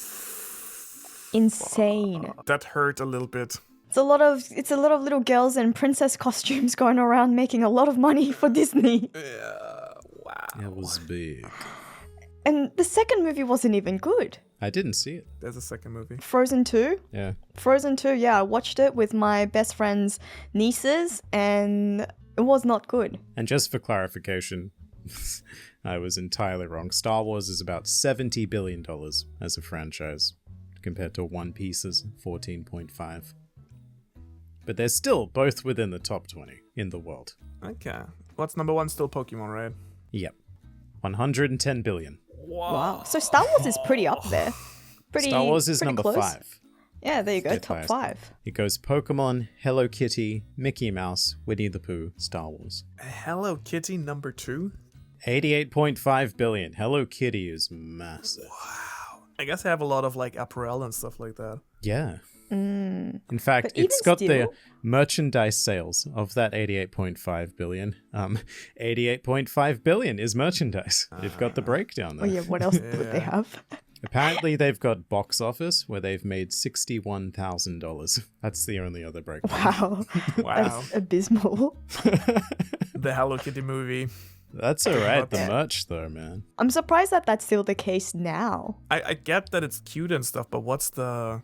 insane. That hurt a little bit. It's a lot of little girls in princess costumes going around making a lot of money for Disney. Wow. It was big. And the second movie wasn't even good. I didn't see it. There's a second movie. Frozen 2? Yeah. Frozen 2, yeah, I watched it with my best friend's nieces, and it was not good. And just for clarification, I was entirely wrong. Star Wars is about $70 billion as a franchise, compared to One Piece's 14.5. But they're still both within the top 20 in the world. Okay. What's number one? Still Pokemon, right? Yep. 110 billion. Wow. So Star Wars is pretty up there. Star Wars is pretty number close. 5. Yeah, there you go, Dead top highest. 5. It goes Pokemon, Hello Kitty, Mickey Mouse, Winnie the Pooh, Star Wars. Hello Kitty number 2? 88.5 billion. Hello Kitty is massive. I guess I have a lot of like apparel and stuff like that. Yeah. In fact, But even it's got the still- merchandise sales of that 88.5 billion. 88.5 billion is merchandise. You've got the breakdown there. Oh yeah, what else would they have? Apparently, they've got box office where they've made $61,000. That's the only other breakdown. Wow. Wow. That's abysmal. The Hello Kitty movie. That's alright. The Yeah. merch, though, man. I'm surprised that that's still the case now. I get that it's cute and stuff, but what's the...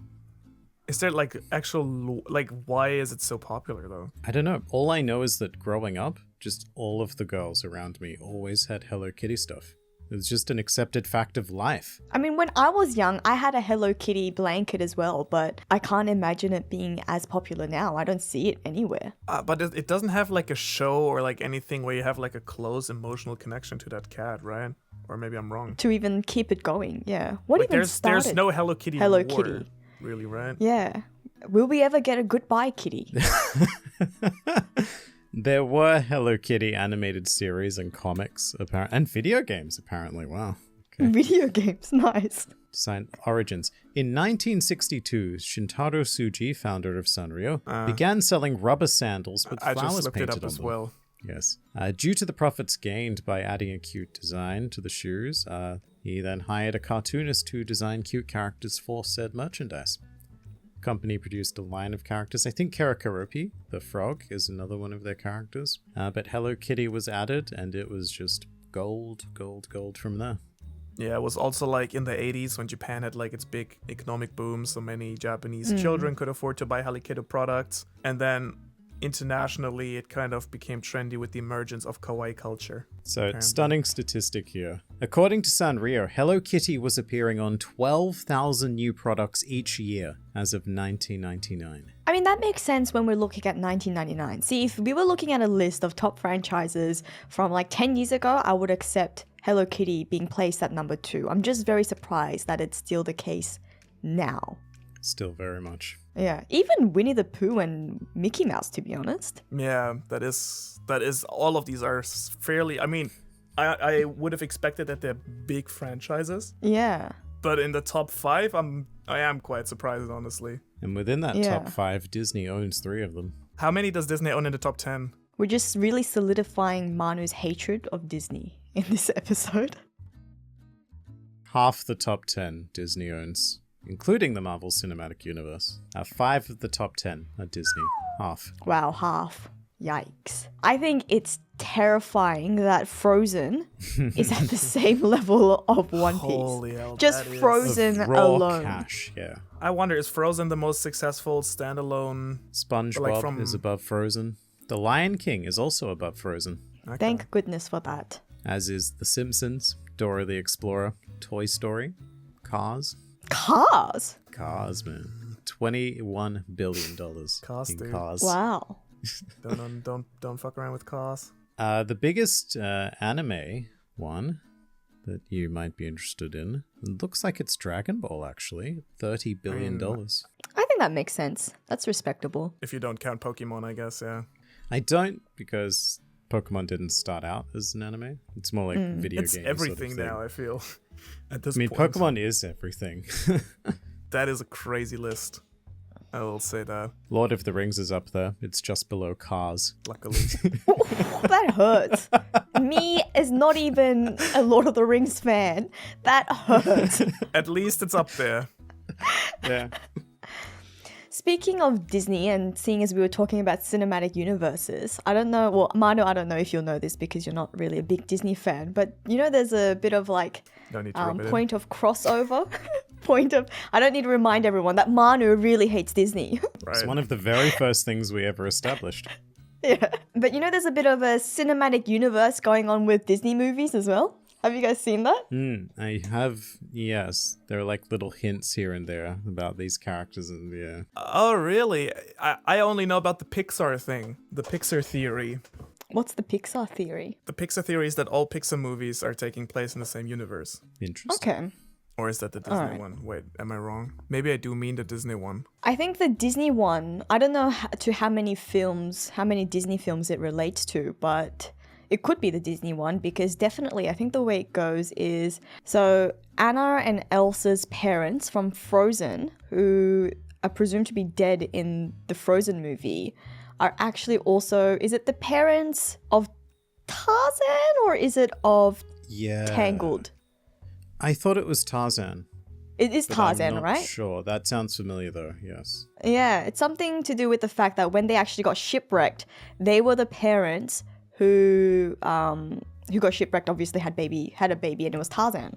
Is there like actual... Like, why is it so popular though? I don't know. All I know is that growing up, just all of the girls around me always had Hello Kitty stuff. It's just an accepted fact of life. I mean, when I was young, I had a Hello Kitty blanket as well, but I can't imagine it being as popular now. I don't see it anywhere. But it doesn't have like a show or like anything where you have like a close emotional connection to that cat, right? Or maybe I'm wrong. To even keep it going, yeah. What Like even started? there's no Hello Kitty Hello lore, Kitty. really, right? Yeah. Will we ever get a goodbye kitty? There were Hello Kitty animated series and comics, and video games, apparently. Wow. Video games, nice. Design origins. In 1962, Shintaro Tsuji, founder of Sanrio, began selling rubber sandals with I flowers just looked it painted up on as them. well. Yes. Due to the profits gained by adding a cute design to the shoes, he then hired a cartoonist to design cute characters for said merchandise. The company produced a line of characters. I think Karakaropi, the frog, is another one of their characters. But Hello Kitty was added, and it was just gold, gold, gold from there. Yeah, it was also like in the 80s when Japan had like its big economic boom, so many Japanese children could afford to buy Hello Kitty products. And then internationally, it kind of became trendy with the emergence of kawaii culture. So, stunning statistic here. According to Sanrio, Hello Kitty was appearing on 12,000 new products each year as of 1999. I mean, that makes sense when we're looking at 1999. See, if we were looking at a list of top franchises from like 10 years ago, I would accept Hello Kitty being placed at number 2. I'm just very surprised that it's still the case now. Still very much. Yeah, even Winnie the Pooh and Mickey Mouse, to be honest. Yeah, that is all of these are fairly, I mean, I would have expected that they're big franchises, Yeah. but in the top 5, I am quite surprised, honestly. And within that top 5, Disney owns 3 of them. How many does Disney own in the top 10? We're just really solidifying Manu's hatred of Disney in this episode. Half the top 10 Disney owns, including the Marvel Cinematic Universe. 5 of the top 10 are Disney. Half. Wow, half. Yikes. I think it's terrifying that Frozen is at the same level of One Piece. Holy hell, Just that is- Frozen Of raw alone. cash, yeah. I wonder, is Frozen the most successful standalone? SpongeBob Like from- is above Frozen. The Lion King is also above Frozen, Okay. Thank goodness for that. as is The Simpsons, Dora the Explorer, Toy Story, Cars. Cars? Cars, man. $21 billion Cars, in dude. Cars. Wow. Don't fuck around with cars. The biggest anime one that you might be interested in, it looks like it's Dragon Ball, actually. $30 billion. I think that makes sense. That's respectable. If you don't count Pokemon, I guess, yeah. I don't, because Pokemon didn't start out as an anime. It's more like video It's games. everything sort of now, I feel. At this I mean, point. Pokemon is everything. That is a crazy list. I will say that, Lord of the Rings is up there. It's just below Cars. luckily. That hurts. Me is not even a Lord of the Rings fan. That hurts. At least it's up there. Yeah. Speaking of Disney, and seeing as we were talking about cinematic universes, I don't know, well, Manu, I don't know if you'll know this because you're not really a big Disney fan, but you know there's a bit of like Don't need to rub it in. point of crossover? I don't need to remind everyone that Manu really hates Disney. Right. It's one of the very first things we ever established. Yeah. But you know there's a bit of a cinematic universe going on with Disney movies as well? Have you guys seen that? I have, yes. There are like little hints here and there about these characters and yeah. Oh, really? I only know about the Pixar thing, the Pixar theory. What's the Pixar theory? The Pixar theory is that all Pixar movies are taking place in the same universe. Interesting. Okay. Or is that the Disney Alright. one? Wait, am I wrong? Maybe I do mean the Disney one. I think the Disney one, I don't know how many Disney films it relates to, but it could be the Disney one because definitely I think the way it goes is, so Anna and Elsa's parents from Frozen, who are presumed to be dead in the Frozen movie, are actually also, is it the parents of Tarzan or is it of Yeah. Tangled? I thought it was Tarzan. It is But Tarzan, I'm not right? Sure. That sounds familiar though, yes. Yeah, it's something to do with the fact that when they actually got shipwrecked, they were the parents who got shipwrecked. Obviously, had a baby, and it was Tarzan.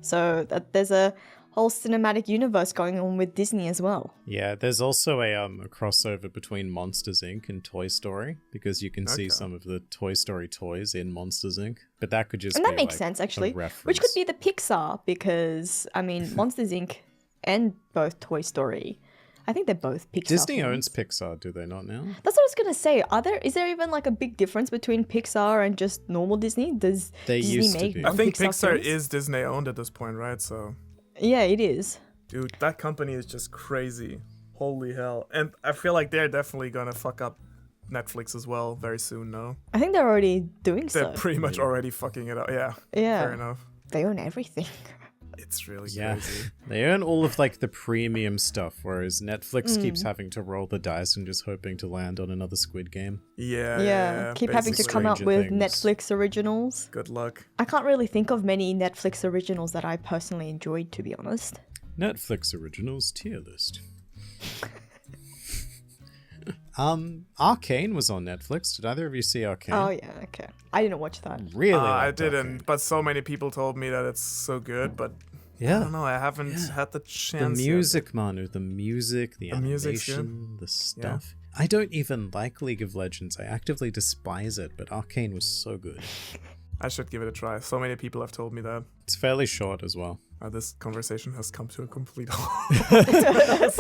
So there's a whole cinematic universe going on with Disney as well. Yeah, there's also a crossover between Monsters Inc. and Toy Story because you can see some of the Toy Story toys in Monsters Inc. But that could just And be that makes like sense, a actually. reference. Which could be the Pixar, because, I mean, Monsters Inc. and both Toy Story, I think they're both Pixar Disney films. owns Pixar, do they not now? That's what I was going to say. Is there even like a big difference between Pixar and just normal Disney? Does They Disney used to make be. I think Pixar Pixar films? is Disney owned at this point, right? So, Yeah, it is. dude, that company is just crazy. Holy hell. And I feel like they're definitely gonna fuck up Netflix as well very soon, no? I think they're already doing They're so. pretty much already fucking it up. Yeah. Yeah. Fair enough. They own everything. It's really Yeah, crazy. they earn all of like the premium stuff, whereas Netflix keeps having to roll the dice and just hoping to land on another Squid Game. Yeah. Keep having to basically. come up Stranger with Things. Netflix originals. Good luck. I can't really think of many Netflix originals that I personally enjoyed, to be honest. Netflix originals tier list. Arcane was on Netflix. Did either of you see Arcane? Oh yeah, okay. I didn't watch that. Really? I liked didn't, Arcane. but so many people told me that it's so good, but I Yeah. don't know, I haven't had the The chance music, Manu. The music, the music's good. animation, the stuff. I don't even like League of Legends. I actively despise it, but Arcane was so good. yet. I should give it a try. So many people have told me that. It's fairly short as well. This conversation has come to a complete halt.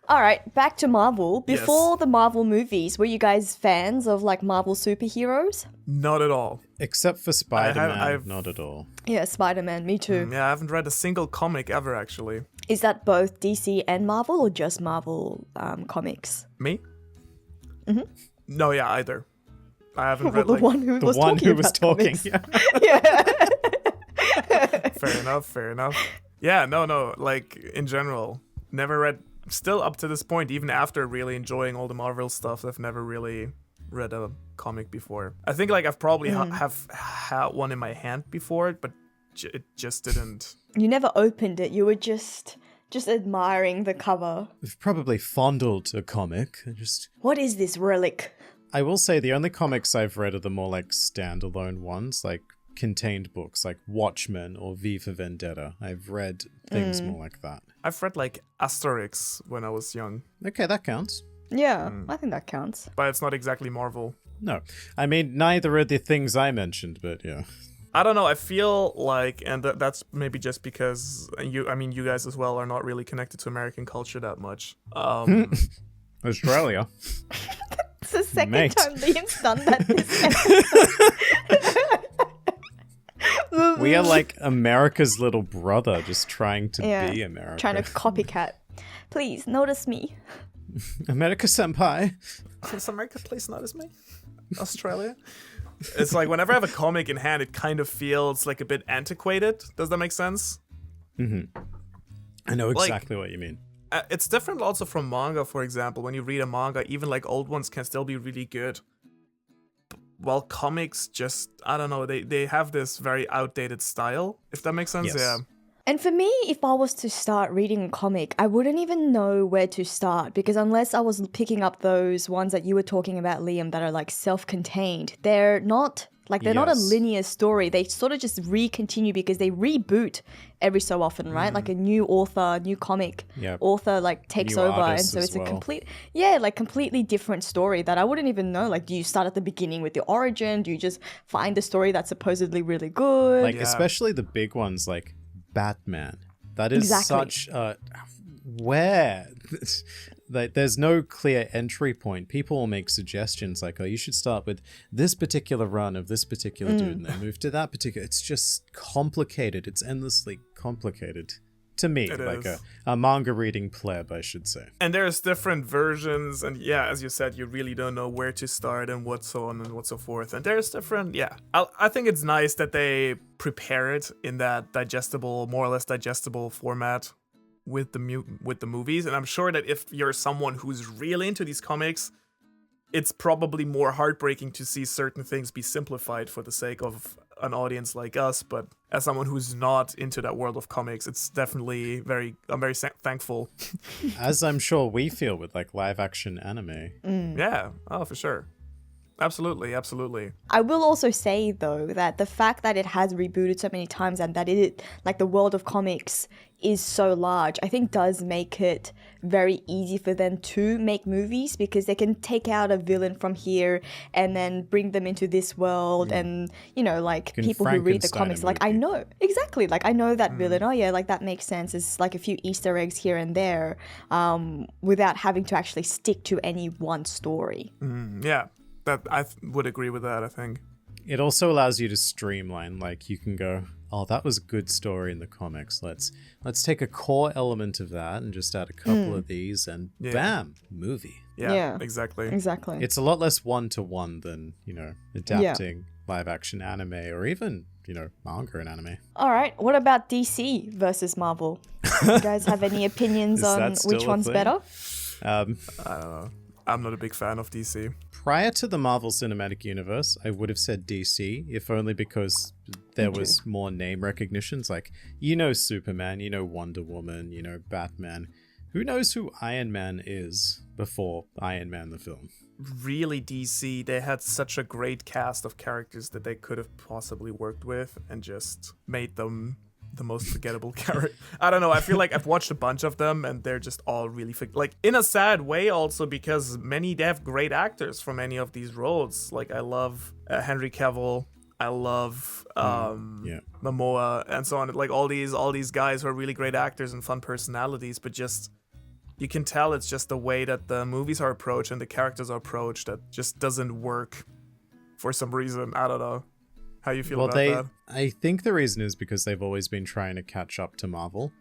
All right, back to Marvel. Yes. Before the Marvel movies, were you guys fans of like Marvel superheroes? Not at all. Except for Spider-Man, I've- not at all. Yeah, Spider-Man, me too. Yeah, I haven't read a single comic ever, actually. Is that both DC and Marvel or just Marvel comics? Me? Mm-hmm. No, yeah, either. I haven't Well, read the like... one who The was one talking who was about talking. comics. Yeah. Fair enough. Yeah, no, like, in general, never read... Still up to this point, even after really enjoying all the Marvel stuff, I've never really read a comic before. I think, like, I've probably have had one in my hand before, but it just didn't... You never opened it. You were just admiring the cover. We've probably fondled a comic. What is this relic? I will say the only comics I've read are the more like standalone ones, like contained books like Watchmen or V for Vendetta. I've read things more like that. I've read, like, Asterix when I was young, Okay, that counts. Yeah, I think that counts. but it's not exactly Marvel. No. I mean, neither are the things I mentioned, but yeah. I don't know. I feel like, and that's maybe just because you guys as well are not really connected to American culture that much. Australia. It's the second Mate. time Liam's done that this episode. We are like America's little brother, just trying to Yeah, be America. trying to copycat. Please, notice me. America senpai. Is America please notice me? Australia? It's like whenever I have a comic in hand, it kind of feels like a bit antiquated. Does that make sense? I know exactly what you mean. It's different also from manga, for example. When you read a manga, even like old ones can still be really good. While comics just, I don't know, they have this very outdated style, if that makes sense. Yes. Yeah. And for me, if I was to start reading a comic, I wouldn't even know where to start because unless I was picking up those ones that you were talking about, Liam, that are like self-contained, they're not not a Yes. linear story. They sort of just re-continue because they reboot every so often, right? Like a new author, new comic Yep. author like takes New over, and artists so as it's well. a completely different story that I wouldn't even know. Like, do you start at the beginning with the origin? Do you just find the story that's supposedly really good? Like, Yeah. especially the big ones like Batman. That is Exactly. such where? Like, there's no clear entry point. People will make suggestions like, oh, you should start with this particular run of this particular dude and then move to that particular. It's just complicated. It's endlessly complicated. To me, It like is. a manga reading pleb, I should say. And there's different versions, and yeah, as you said, you really don't know where to start and what so on and what so forth. And there's different, yeah. I think it's nice that they prepare it in that digestible, more or less digestible format with the movies. And I'm sure that if you're someone who's really into these comics, it's probably more heartbreaking to see certain things be simplified for the sake of an audience like us. But as someone who's not into that world of comics, it's definitely I'm very thankful. As I'm sure we feel with like live action anime. Yeah. Oh, for sure. Absolutely. I will also say though that the fact that it has rebooted so many times and that the world of comics is so large, I think does make it very easy for them to make movies because they can take out a villain from here and then bring them into this world and, like Can people who read the Frankenstein a comics, like I movie. know, exactly, like I know that villain, oh yeah, like that makes sense. It's like a few Easter eggs here and there without having to actually stick to any one story. Yeah. That I would agree with that, I think. It also allows you to streamline. Like you can go, oh, that was a good story in the comics. Let's take a core element of that and just add a couple of these, and bam, movie. Yeah, Yeah. exactly. Exactly. It's a lot less one-to-one than adapting live action anime or even, manga and anime. All right. What about DC versus Marvel? You guys have any opinions Is on that still which a one's thing? better? I don't know. I'm not a big fan of DC. Prior to the Marvel Cinematic Universe, I would have said DC, if only because there was more name recognitions. Like, Superman, Wonder Woman, Batman. Who knows who Iron Man is before Iron Man the film? Really, DC, they had such a great cast of characters that they could have possibly worked with and just made them the most forgettable character. I don't know. I feel like I've watched a bunch of them and they're just all really like in a sad way also because they have great actors for many of these roles. Like I love Henry Cavill. I love Momoa and so on. Like all these guys who are really great actors and fun personalities, but just you can tell it's just the way that the movies are approached and the characters are approached that just doesn't work for some reason. I don't know. How you feel about that? I think the reason is because they've always been trying to catch up to Marvel.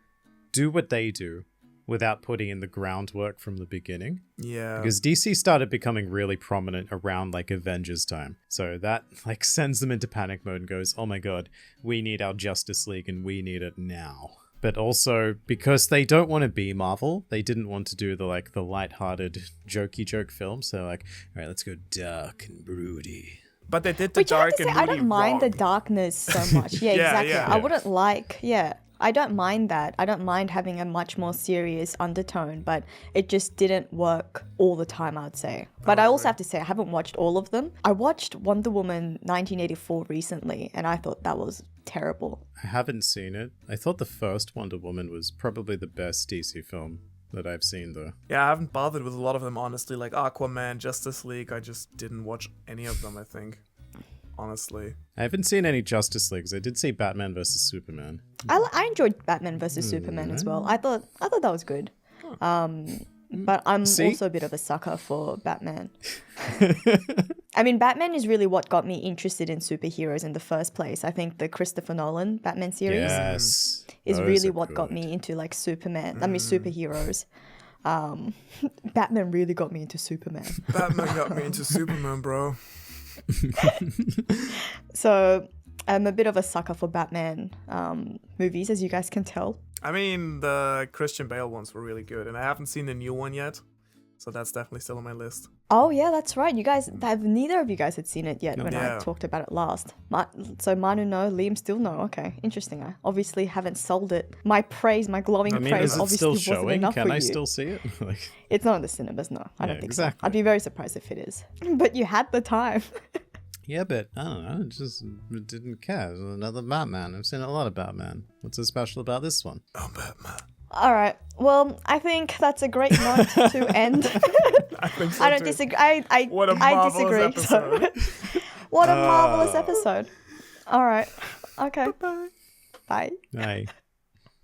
Do what they do without putting in the groundwork from the beginning. Yeah. Because DC started becoming really prominent around like Avengers time. So that like sends them into panic mode and goes, oh my god, we need our Justice League and we need it now. But also because they don't want to be Marvel, they didn't want to do the lighthearted jokey joke films. So like, all right, let's go dark and broody. But they did the dark and I don't mind wrong. the darkness so much. Yeah, exactly. yeah. I wouldn't I don't mind that. I don't mind having a much more serious undertone, but it just didn't work all the time, I'd say. But I also have to say, I haven't watched all of them. I watched Wonder Woman 1984 recently, and I thought that was terrible. I haven't seen it. I thought the first Wonder Woman was probably the best DC film that I've seen, though. Yeah, I haven't bothered with a lot of them, honestly. Like Aquaman, Justice League, I just didn't watch any of them, I think. Honestly. I haven't seen any Justice Leagues. I did see Batman vs. Superman. I enjoyed Batman vs. Superman as well. I thought that was good. But I'm also a bit of a sucker for Batman. I mean, Batman is really what got me interested in superheroes in the first place. I think the Christopher Nolan Batman series is really what got me into like superheroes. Batman really got me into Superman. Batman got me into Superman, bro. So I'm a bit of a sucker for Batman movies, as you guys can tell. I mean, the Christian Bale ones were really good, and I haven't seen the new one yet, so that's definitely still on my list. Oh yeah, that's right. You guys, neither of you guys had seen it yet when I talked about it last. So Manu no, Liam still no. Okay, interesting. I obviously haven't sold it. My glowing praise, is it obviously still wasn't showing? enough Can for I you. still see it? It's not in the cinemas, no. I don't think exactly. so. I'd be very surprised if it is. But you had the time. Yeah, but I don't know. I just didn't care. It was another Batman. I've seen a lot of Batman. What's so special about this one? Oh, Batman. All right. Well, I think that's a great note to end. I think so I don't too. disagree. What a I marvelous disagree. episode. What a marvelous episode. All right. Okay. Bye. Bye. Hey.